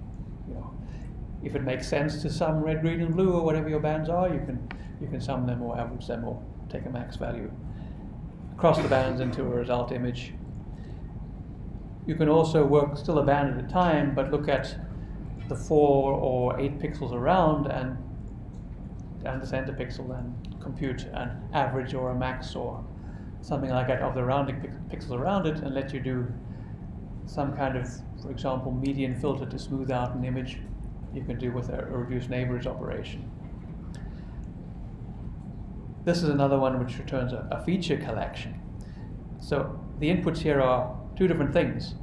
if it makes sense to sum red, green, and blue, or whatever your bands are, you can sum them or average them or take a max value across the bands into a result image. You can also work still a band at a time, but look at the 4 or 8 pixels around and the center pixel and compute an average or a max or something like that of the rounding pixels around it, and let you do some kind of, for example, median filter to smooth out an image. You can do with a reduce neighbors operation. This is another one which returns a feature collection. So the inputs here are 2 different things.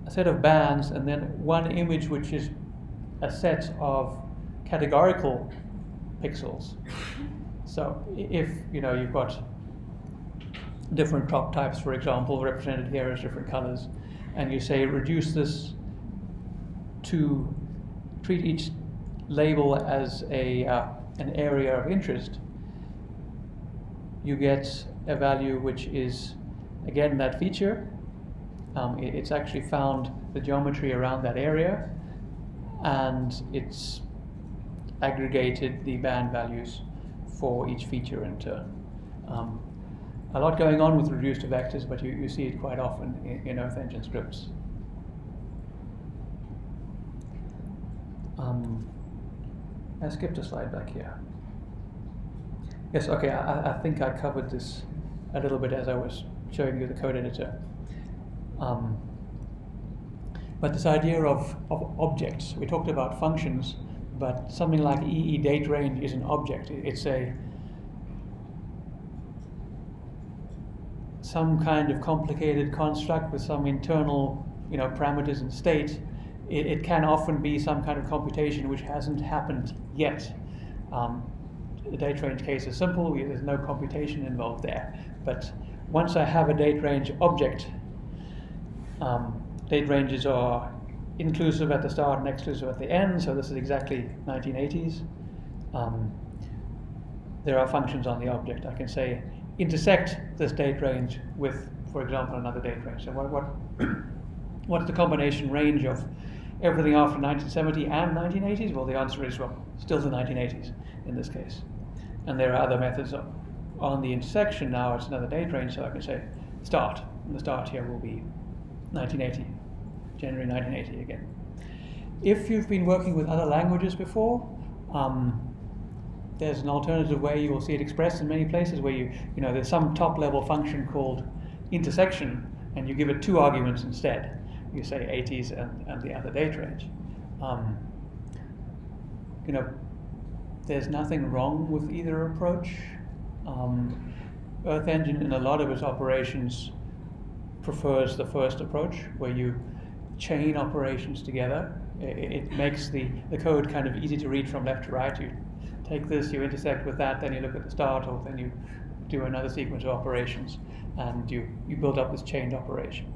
A set of bands and then one image which is a set of categorical pixels. So if you've got different crop types, for example, represented here as different colors, and you say reduce this to treat each label as an area of interest, you get a value which is, again, that feature. It's actually found the geometry around that area, and it's aggregated the band values for each feature in turn. A lot going on with reduced to vectors, but you see it quite often in Earth Engine scripts. I skipped a slide back here. Yes, okay, I think I covered this a little bit as I was showing you the code editor. But this idea of objects, we talked about functions, but something like EE date range is an object. It's some kind of complicated construct with some internal, parameters and state. It can often be some kind of computation which hasn't happened yet. The date range case is simple, there's no computation involved there. But once I have a date range object, date ranges are inclusive at the start and exclusive at the end, so this is exactly 1980s. There are functions on the object. I can say intersect this date range with, for example, another date range. So what's the combination range of everything after 1970 and 1980s? Well, the answer is, still the 1980s in this case. And there are other methods on the intersection. Now it's another date range, so I can say start. And the start here will be 1980, January 1980 again. If you've been working with other languages before, there's an alternative way you will see it expressed in many places where there's some top level function called intersection, and you give it 2 arguments instead. You say 80s and the other date range. There's nothing wrong with either approach. Earth Engine in a lot of its operations prefers the first approach, where you chain operations together. It makes the code kind of easy to read from left to right. You take this, you intersect with that, then you look at the start, or then you do another sequence of operations, and you build up this chained operation.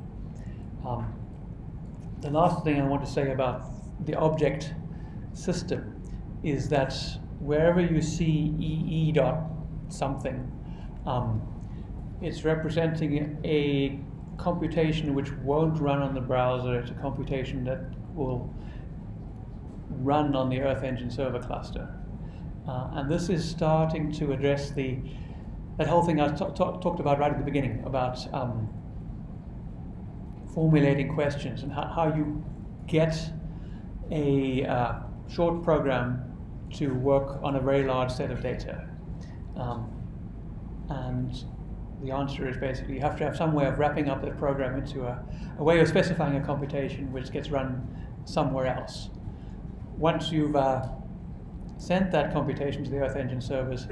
The last thing I want to say about the object system is that wherever you see EE dot something, it's representing a computation which won't run on the browser. It's a computation that will run on the Earth Engine server cluster. And this is starting to address that whole thing I talked about right at the beginning, about formulating questions and how you get a short program to work on a very large set of data. And the answer is basically you have to have some way of wrapping up that program into a way of specifying a computation which gets run somewhere else. Once you've sent that computation to the Earth Engine servers,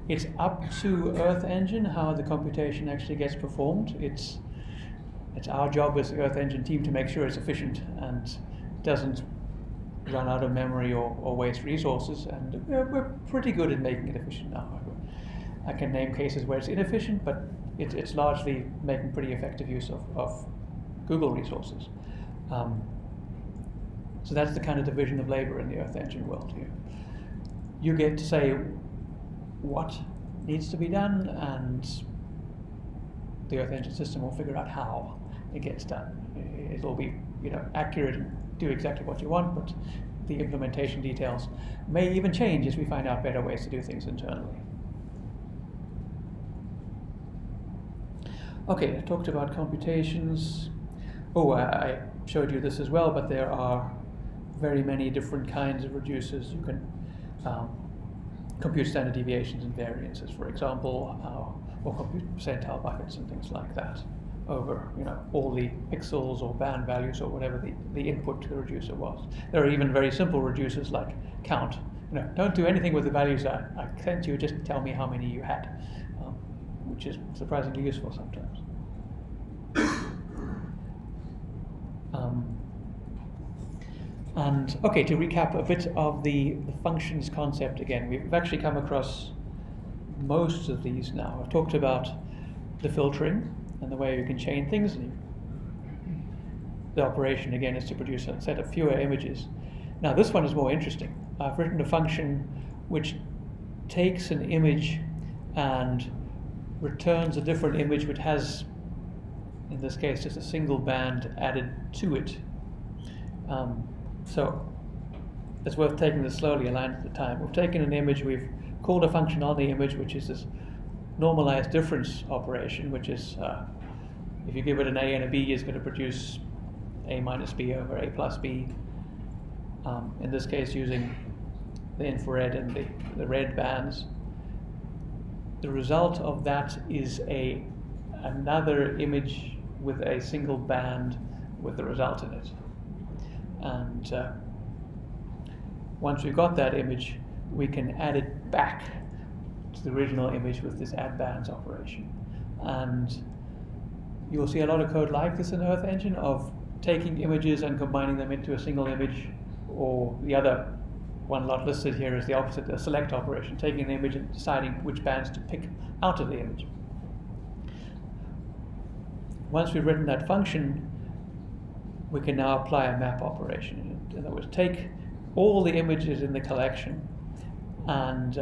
it's up to Earth Engine how the computation actually gets performed. It's our job as the Earth Engine team to make sure it's efficient and doesn't run out of memory or waste resources, and we're pretty good at making it efficient now. I can name cases where it's inefficient, but it's largely making pretty effective use of Google resources. So that's the kind of division of labor in the Earth Engine world. You get to say what needs to be done, and the Earth Engine system will figure out how it gets done. It'll be accurate and do exactly what you want, but the implementation details may even change as we find out better ways to do things internally. Okay, I talked about computations. I showed you this as well, but there are very many different kinds of reducers. You can compute standard deviations and variances, for example, or compute percentile buckets and things like that over all the pixels or band values or whatever the input to the reducer was. There are even very simple reducers like count. Don't do anything with the values I sent you, just tell me how many you had, which is surprisingly useful sometimes. And okay, to recap a bit of the functions concept again, we've actually come across most of these now. I've talked about the filtering and the way you can chain things. And the operation again is to produce a set of fewer images. Now this one is more interesting. I've written a function which takes an image and returns a different image which has, in this case, just a single band added to it. So it's worth taking this slowly, a line at a time. We've taken an image, we've called a function on the image, which is this normalized difference operation, which is if you give it an A and a B, it's going to produce A minus B over A plus B. In this case, using the infrared and the red bands. the result of that is another image with a single band with the result in it. And once we've got that image, we can add it back to the original image with this add bands operation. And you'll see a lot of code like this in Earth Engine of taking images and combining them into a single image, or the other one lot listed here is the opposite, the select operation, taking an image and deciding which bands to pick out of the image. Once we've written that function, we can now apply a map operation. In other words, take all the images in the collection and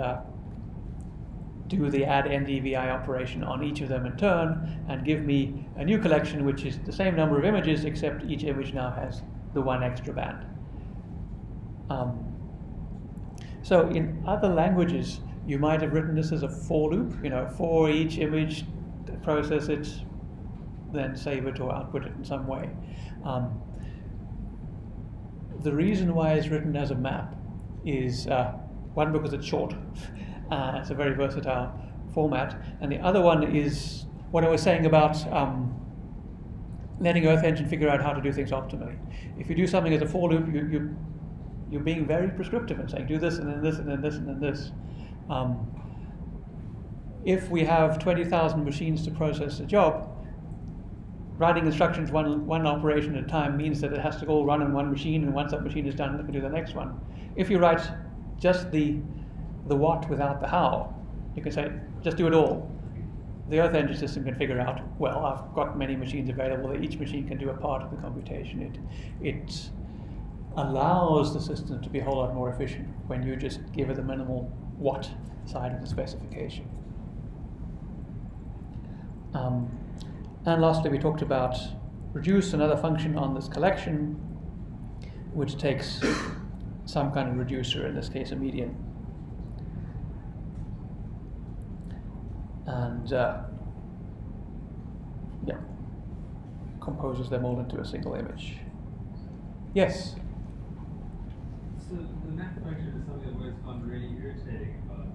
do the add ndvi operation on each of them in turn, and give me a new collection which is the same number of images, except each image now has the one extra band. So in other languages, you might have written this as a for loop, for each image, process it, then save it or output it in some way. The reason why it's written as a map is, one, because it's short. It's a very versatile format. And the other one is what I was saying about letting Earth Engine figure out how to do things optimally. If you do something as a for loop, you're being very prescriptive and saying, do this, and then this, and then this, and then this. If we have 20,000 machines to process a job, writing instructions one operation at a time means that it has to all run on one machine, and once that machine is done, it can do the next one. If you write just the what without the how, you can say, just do it all. The Earth Engine system can figure out, well, I've got many machines available, that each machine can do a part of the computation. It allows the system to be a whole lot more efficient when you just give it the minimal what side of the specification. And lastly, we talked about reduce, another function on this collection, which takes some kind of reducer, in this case a median. And composes them all into a single image. Yes? So the map function is something I've always found really irritating about.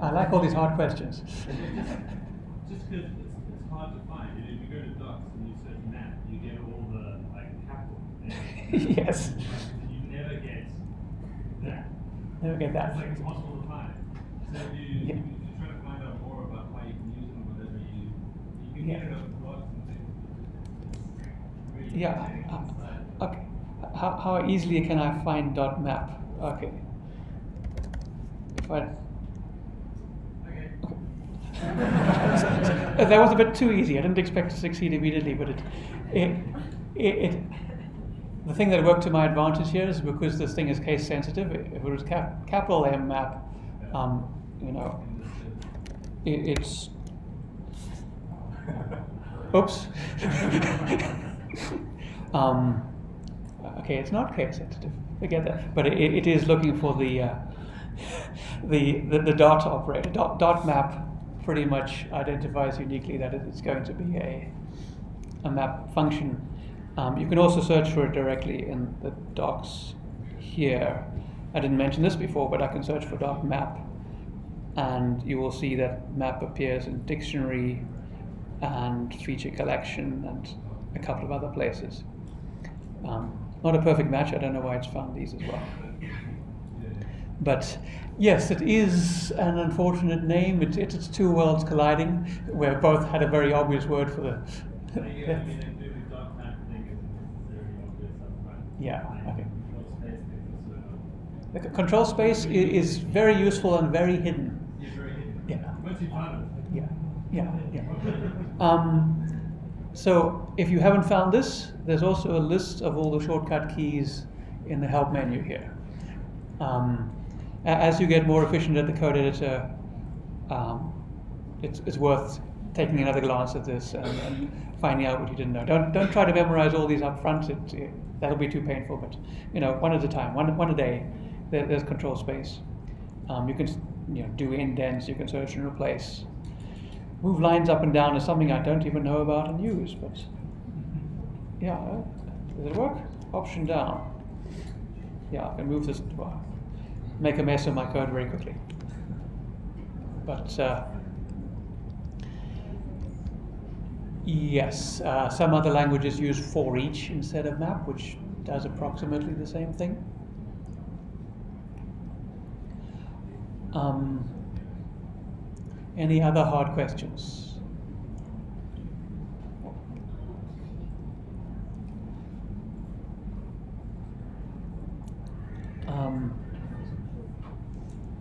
I like all these hard questions. Just because it's hard to find. If you go to docs and you search map, you get all the capital. Yes. You never get that. Never get that. It's impossible to find. So if you try to find out more about how you can use them, whatever you can get it on blogs and things. Really Yeah. Okay. How easily can I find .map? Okay. If I. That was a bit too easy. I didn't expect to succeed immediately, but the thing that worked to my advantage here is because this thing is case sensitive. If it was capital M map, it's. Oops. Okay, it's not case sensitive. Forget that. But it is looking for the dot operator. Dot map pretty much identifies uniquely that it's going to be a map function. You can also search for it directly in the docs here. I didn't mention this before, but I can search for dot map, and you will see that map appears in dictionary and feature collection and a couple of other places. Not a perfect match. I don't know why it's found these as well. But yes, it is an unfortunate name. It's two worlds colliding, where both had a very obvious word for the. Yeah. Okay. The control space is very useful and very hidden. Yeah. Yeah. So if you haven't found this, there's also a list of all the shortcut keys in the help menu here. As you get more efficient at the code editor, it's worth taking another glance at this and finding out what you didn't know. Don't try to memorize all these up front. That'll be too painful. But one at a time, one a day. There's control space. You can do indents. You can search and replace. Move lines up and down is something I don't even know about and use. But yeah, does it work? Option down. Yeah, I can move this. Make a mess of my code very quickly. But yes, some other languages use for each instead of map, which does approximately the same thing. Any other hard questions?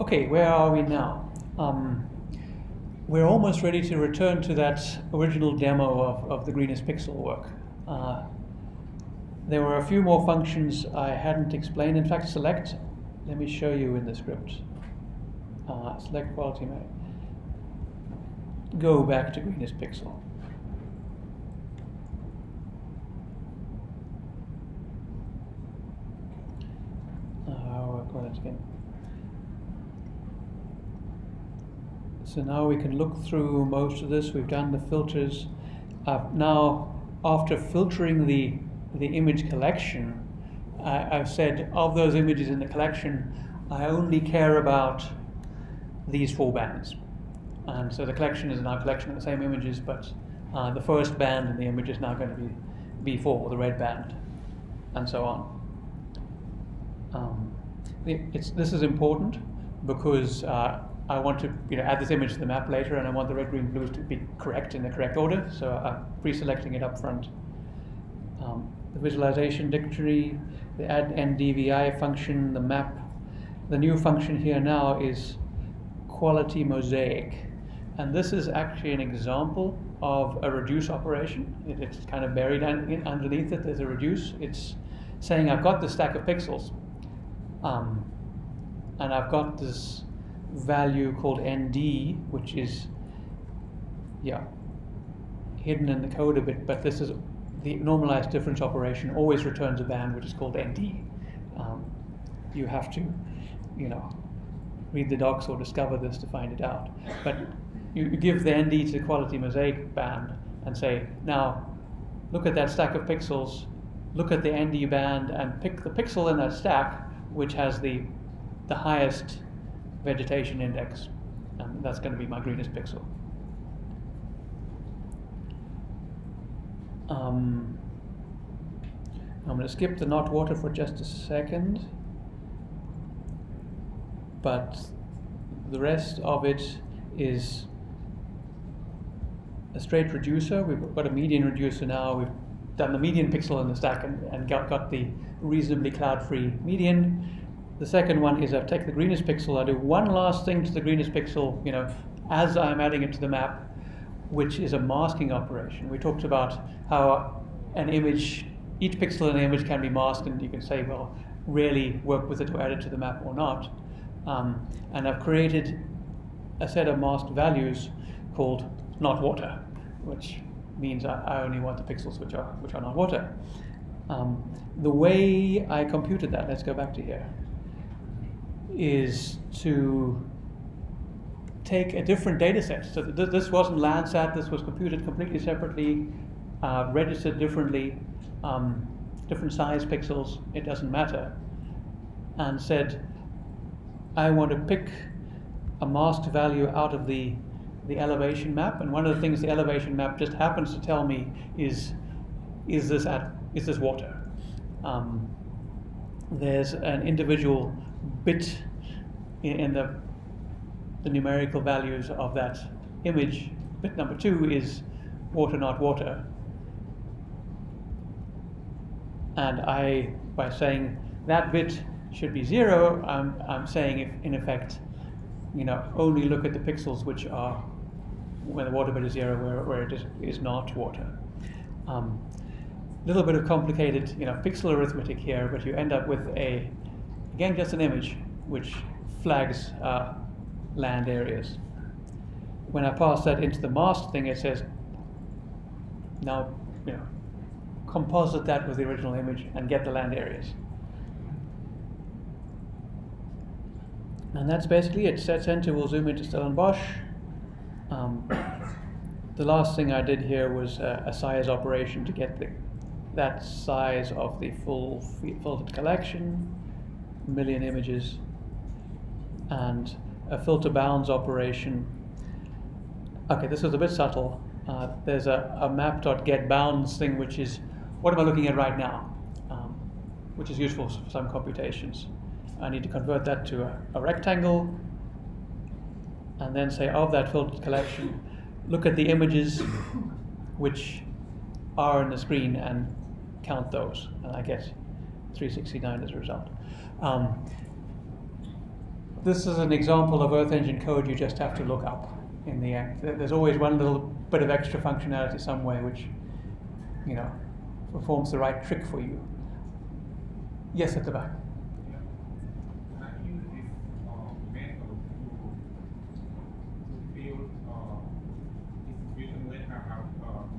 Okay, where are we now? We're almost ready to return to that original demo of the greenest pixel work. There were a few more functions I hadn't explained. In fact, select, let me show you in the script. Select quality map. Go back to greenest pixel. I'll work on it again. So now we can look through most of this. We've done the filters. Now, after filtering the image collection, I've said of those images in the collection, I only care about these 4 bands. And so the collection is now a collection of the same images, but the first band in the image is now going to be B4, the red band, and so on. This is important because I want to add this image to the map later, and I want the red, green, blues to be correct in the correct order, so I'm pre-selecting it up front. The visualization dictionary, the add NDVI function, the map. The new function here now is quality mosaic, and this is actually an example of a reduce operation. It's kind of buried underneath it. There's a reduce. It's saying I've got this stack of pixels, and I've got this value called ND, which is hidden in the code a bit, but this is the normalized difference operation always returns a band which is called ND. You have to read the docs or discover this to find it out, but you give the ND to the quality mosaic band and say, now look at that stack of pixels, look at the ND band and pick the pixel in that stack which has the highest vegetation index, and that's going to be my greenest pixel. I'm going to skip the not water for just a second, but the rest of it is a straight reducer. We've got a median reducer now. We've done the median pixel in the stack and got the reasonably cloud-free median. The second one is I take the greenest pixel, I do one last thing to the greenest pixel, as I'm adding it to the map, which is a masking operation. We talked about how an image, each pixel in an image can be masked, and you can say, well, really work with it to add it to the map or not. And I've created a set of masked values called not water, which means I only want the pixels which are not water. The way I computed that, let's go back to here, is to take a different data set. So this wasn't Landsat, this was computed completely separately, registered differently, different size pixels, it doesn't matter, and said, I want to pick a masked value out of the elevation map, and one of the things the elevation map just happens to tell me is this water? There's an individual bit in the numerical values of that image. Bit number 2 is water, not water. And by saying that bit should be 0, I'm saying, if in effect, only look at the pixels which are when the water bit is 0, where it is not water. Little bit of complicated, pixel arithmetic here, but you end up with again, just an image which flags land areas. When I pass that into the masked thing, it says, now, composite that with the original image and get the land areas. And that's basically it. Set center will zoom into Stellenbosch. The last thing I did here was a size operation to get that size of the full filtered collection, 1 million images, and a filter bounds operation. Okay, this is a bit subtle. There's a map.getBounds thing, which is what am I looking at right now, which is useful for some computations. I need to convert that to a rectangle, and then say of that filtered collection, look at the images which are on the screen and count those, and I get 369 as a result. This is an example of Earth Engine code you just have to look up in the end. There's always one little bit of extra functionality somewhere which, performs the right trick for you. Yes, at the back. I use this method to build a situation where I have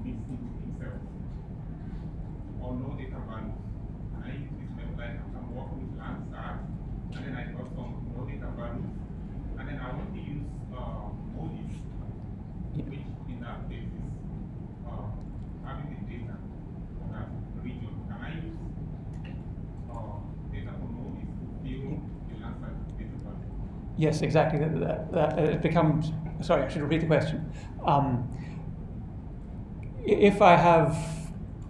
missing pixels or no data values. And I use this method like I'm working with Landsat, and then I got some no data values, and then I want to use modules, which in that case is having the data for that region. Can I use data from modules to build the Landsat data value? Yes, exactly. It becomes. Sorry, I should repeat the question. If I have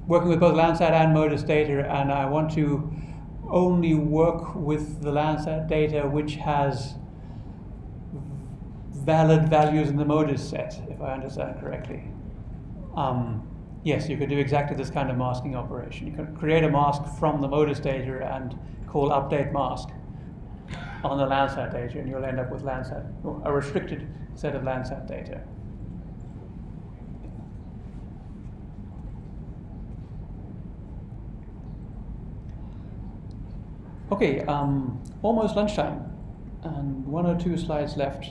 working with both Landsat and MODIS data, and I want to only work with the Landsat data which has valid values in the MODIS set, if I understand correctly. Yes, you could do exactly this kind of masking operation. You can create a mask from the MODIS data and call update mask on the Landsat data, and you'll end up with Landsat, a restricted set of Landsat data. Okay, almost lunchtime, and 1 or 2 slides left.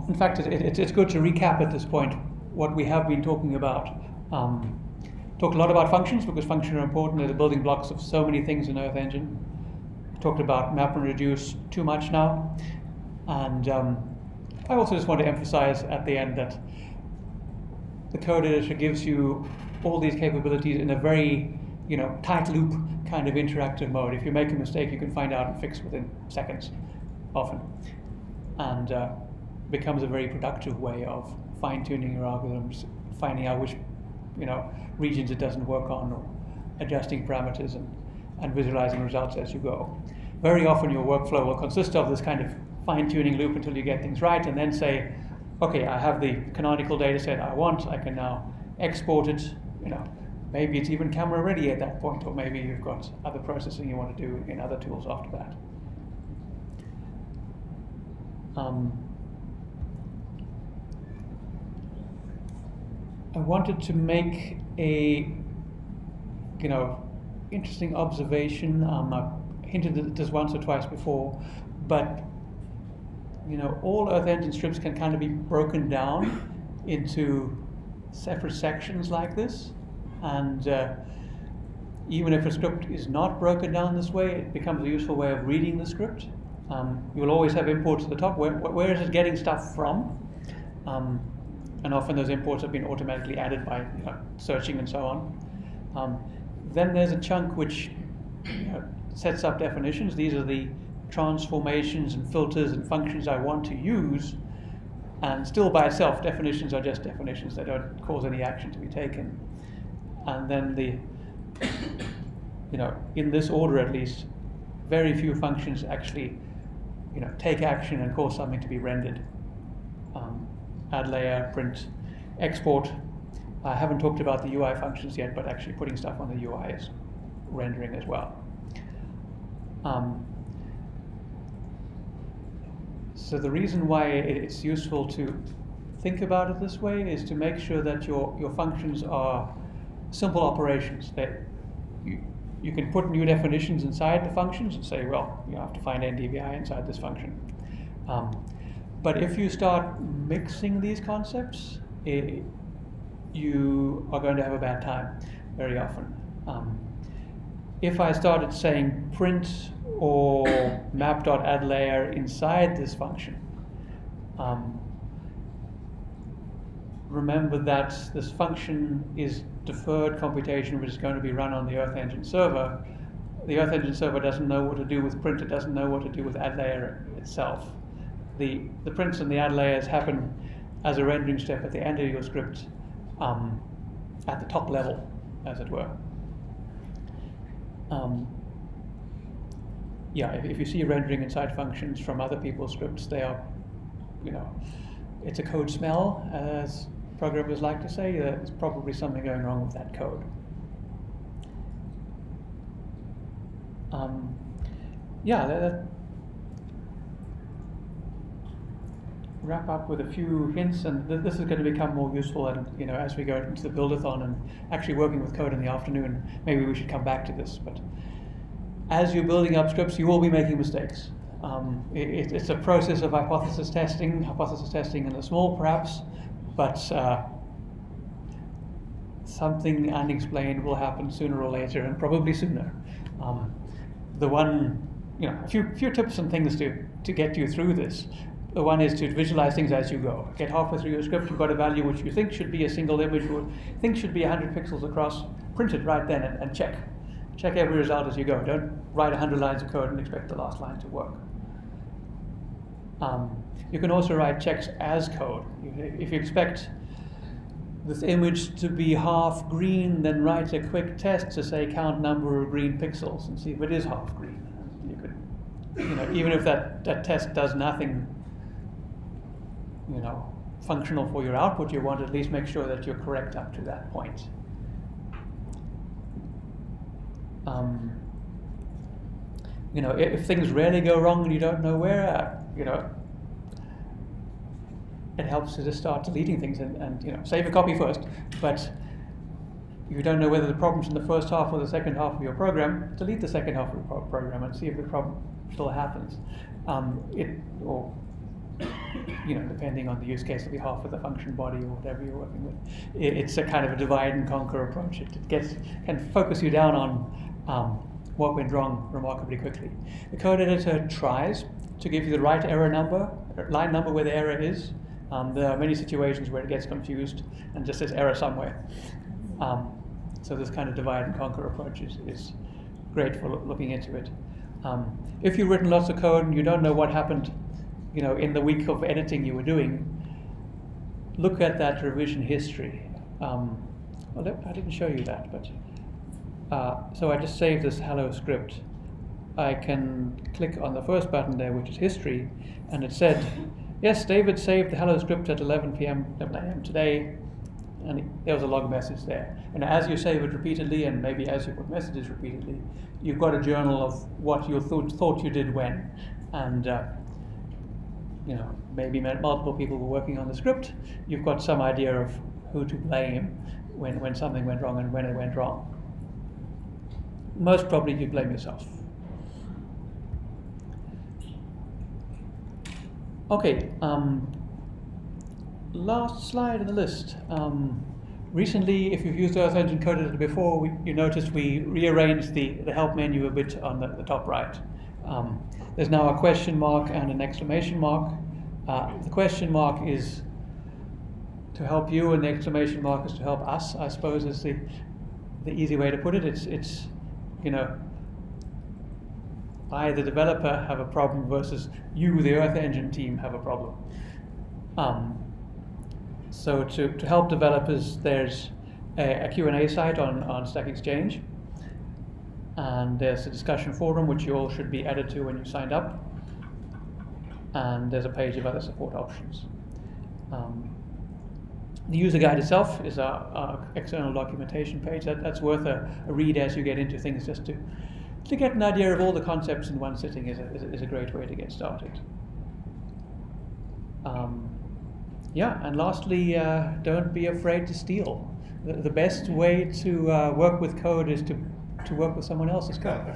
In fact, it's good to recap at this point what we have been talking about. Talked a lot about functions because functions are important. They're the building blocks of so many things in Earth Engine. Talked about map and reduce too much now, and I also just want to emphasize at the end that the code editor gives you all these capabilities in a very tight loop kind of interactive mode. If you make a mistake, you can find out and fix within seconds, often, and becomes a very productive way of fine-tuning your algorithms, finding out which regions it doesn't work on, or adjusting parameters and visualizing results as you go. Very often your workflow will consist of this kind of fine-tuning loop until you get things right, and then say, okay, I have the canonical data set I want, I can now export it, maybe it's even camera ready at that point, or maybe you've got other processing you want to do in other tools after that. I wanted to make a interesting observation. I've hinted at this once or twice before, but all Earth Engine scripts can kind of be broken down into separate sections like this, and even if a script is not broken down this way, it becomes a useful way of reading the script. You'll always have imports at the top. Where is it getting stuff from? And often those imports have been automatically added by searching and so on. Then there's a chunk which sets up definitions. These are the transformations and filters and functions I want to use, and still by itself, definitions are just definitions. They don't cause any action to be taken. And then in this order at least, very few functions actually take action and cause something to be rendered. Add layer, print, export. I haven't talked about the UI functions yet, but actually putting stuff on the UI is rendering as well. So the reason why it's useful to think about it this way is to make sure that your functions are simple operations. That you can put new definitions inside the functions and say, well, you have to find NDVI inside this function. But if you start mixing these concepts, you are going to have a bad time very often. If I started saying print or map.addLayer inside this function, remember that this function is deferred computation which is going to be run on the Earth Engine server. The Earth Engine server doesn't know what to do with print, it doesn't know what to do with addLayer itself. the prints and the add layers happen as a rendering step at the end of your script, at the top level, as it were. Yeah, if you see rendering inside functions from other people's scripts, they are, it's a code smell, as programmers like to say. There's probably something going wrong with that code. Wrap up with a few hints, and this is going to become more useful, and as we go into the build-a-thon and actually working with code in the afternoon, maybe we should come back to this. But as you're building up scripts, you will be making mistakes. It's a process of hypothesis testing in the small perhaps, but something unexplained will happen sooner or later, and probably sooner. A few tips and things to get you through this. The one is to visualize things as you go. Get halfway through your script, you've got a value which you think should be a single image, you think should be 100 pixels across, print it right then and check. Check every result as you go. Don't write 100 lines of code and expect the last line to work. You can also write checks as code. If you expect this image to be half green, then write a quick test to say count number of green pixels and see if it is half green. You could, even if that test does nothing, functional for your output, you want to at least make sure that you're correct up to that point. If things really go wrong and you don't know where, it helps to just start deleting things and save a copy first. But if you don't know whether the problem's in the first half or the second half of your program, delete the second half of your program and see if the problem still happens. Depending on the use case, it'll be half of the function body or whatever you're working with. It's a kind of a divide and conquer approach. It can focus you down on what went wrong remarkably quickly. The code editor tries to give you the right line number where the error is. There are many situations where it gets confused and just says error somewhere. So this kind of divide and conquer approach is great for looking into it. If you've written lots of code and you don't know what happened in the week of editing you were doing, look at that revision history. I didn't show you that, but so I just saved this hello script. I can click on the first button there, which is history, and it said, yes, David saved the hello script at 11 a.m. today, and there was a log message there. And as you save it repeatedly, and maybe as you put messages repeatedly, you've got a journal of what you thought you did when, and maybe multiple people were working on the script. You've got some idea of who to blame when something went wrong and when it went wrong. Most probably you blame yourself. Okay, last slide in the list. Recently, if you've used Earth Engine Code Editor before, you noticed we rearranged the help menu a bit on the top right. There's now a question mark and an exclamation mark. The question mark is to help you, and the exclamation mark is to help us, I suppose, is the easy way to put it. It's I, the developer, have a problem versus you, the Earth Engine team, have a problem. So to help developers, there's a Q&A site on Stack Exchange, and there's a discussion forum which you all should be added to when you signed up, and there's a page of other support options. The user guide itself is our external documentation page. That's worth a read as you get into things, just to get an idea of all the concepts in one sitting is a great way to get started. And lastly, don't be afraid to steal. The best way to work with code is to work with someone else's code.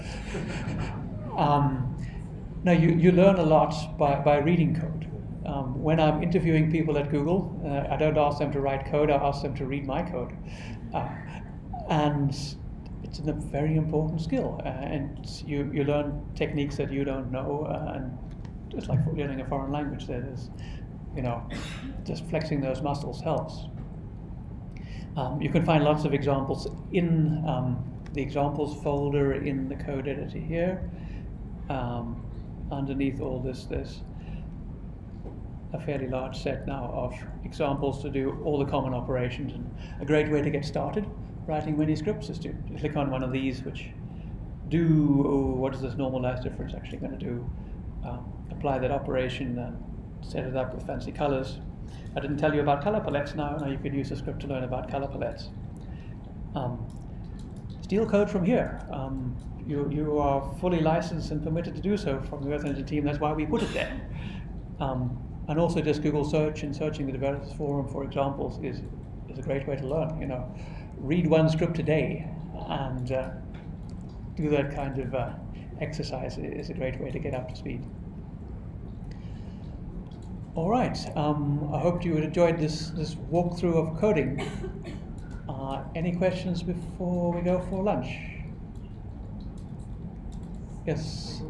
Now, you learn a lot by reading code. When I'm interviewing people at Google, I don't ask them to write code, I ask them to read my code. And it's a very important skill. And you learn techniques that you don't know, and it's like learning a foreign language. There's, just flexing those muscles helps. You can find lots of examples in the examples folder in the code editor here. Underneath all this, there's a fairly large set now of examples to do all the common operations. And a great way to get started writing many scripts is to click on one of these which do, what is this normalize difference actually going to do? Apply that operation and set it up with fancy colors. I didn't tell you about color palettes now you could use a script to learn about color palettes. Steal code from here. You are fully licensed and permitted to do so from the Earth Engine team, that's why we put it there. And also just Google search and searching the developers forum for examples is a great way to learn. Read one script a day and do that kind of exercise is a great way to get up to speed. All right, I hope you enjoyed this walkthrough of coding. Any questions before we go for lunch? Yes.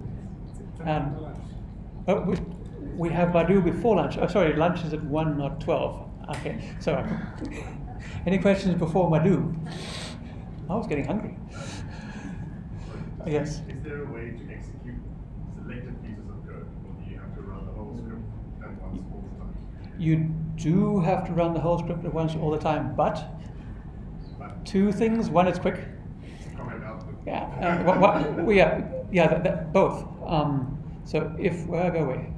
We have Badu before lunch. Oh, sorry, lunch is at 1, not 12. Okay, so any questions before Badu? I was getting hungry. Yes. Is there a way to execute selected pieces of code, or do you have to run the whole script at once all the time? You do have to run the whole script at once all the time, but two things. One, it's quick. Comment out. Yeah. Both. So if where go away?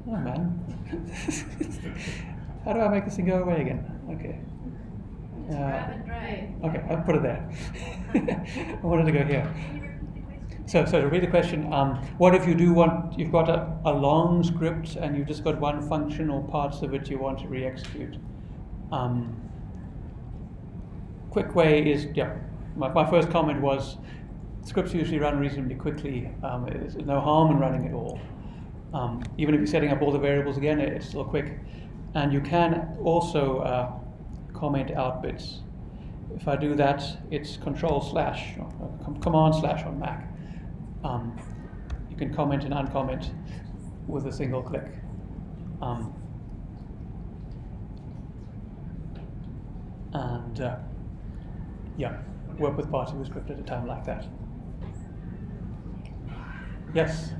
Oh man, how do I make this thing go away again? Okay. Okay, I'll put it there. I wanted to go here. So to read the question, what if you you've got a long script and you've just got one function or parts of it you want to re-execute? Quick way is, my first comment was scripts usually run reasonably quickly. There's no harm in running it all. Even if you're setting up all the variables again, it's still quick. And you can also comment out bits. If I do that, it's command/, on Mac. You can comment and uncomment with a single click. Work with parts of the script at a time like that. Yes?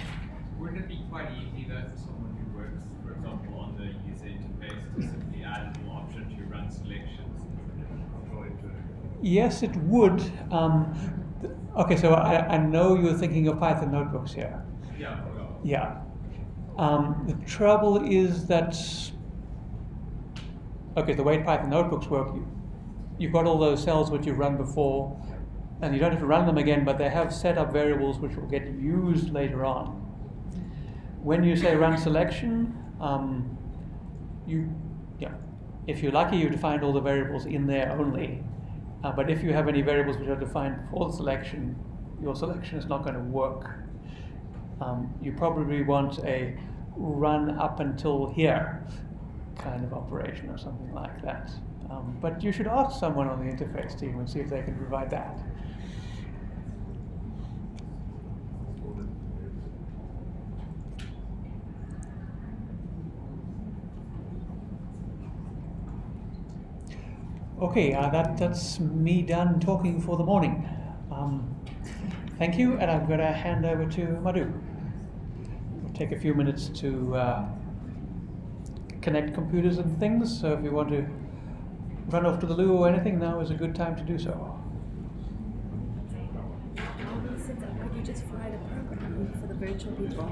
Wouldn't it be quite easy though for someone who works, for example, on the user interface to simply add an option to run selections? Yes, it would. Okay, so I know you're thinking of Python notebooks here. Yeah. The trouble is that, the way Python notebooks work, you've got all those cells which you've run before, and you don't have to run them again, but they have set up variables which will get used later on. When you say run selection, if you're lucky, you defined all the variables in there only. But if you have any variables which are defined before the selection, your selection is not going to work. You probably want a run up until here kind of operation or something like that. But you should ask someone on the interface team and see if they can provide that. Okay, that's me done talking for the morning. Thank you, and I'm going to hand over to Madhu. We'll take a few minutes to connect computers and things, so if you want to run off to the loo or anything, now is a good time to do so. Could you just fly the program for the virtual people?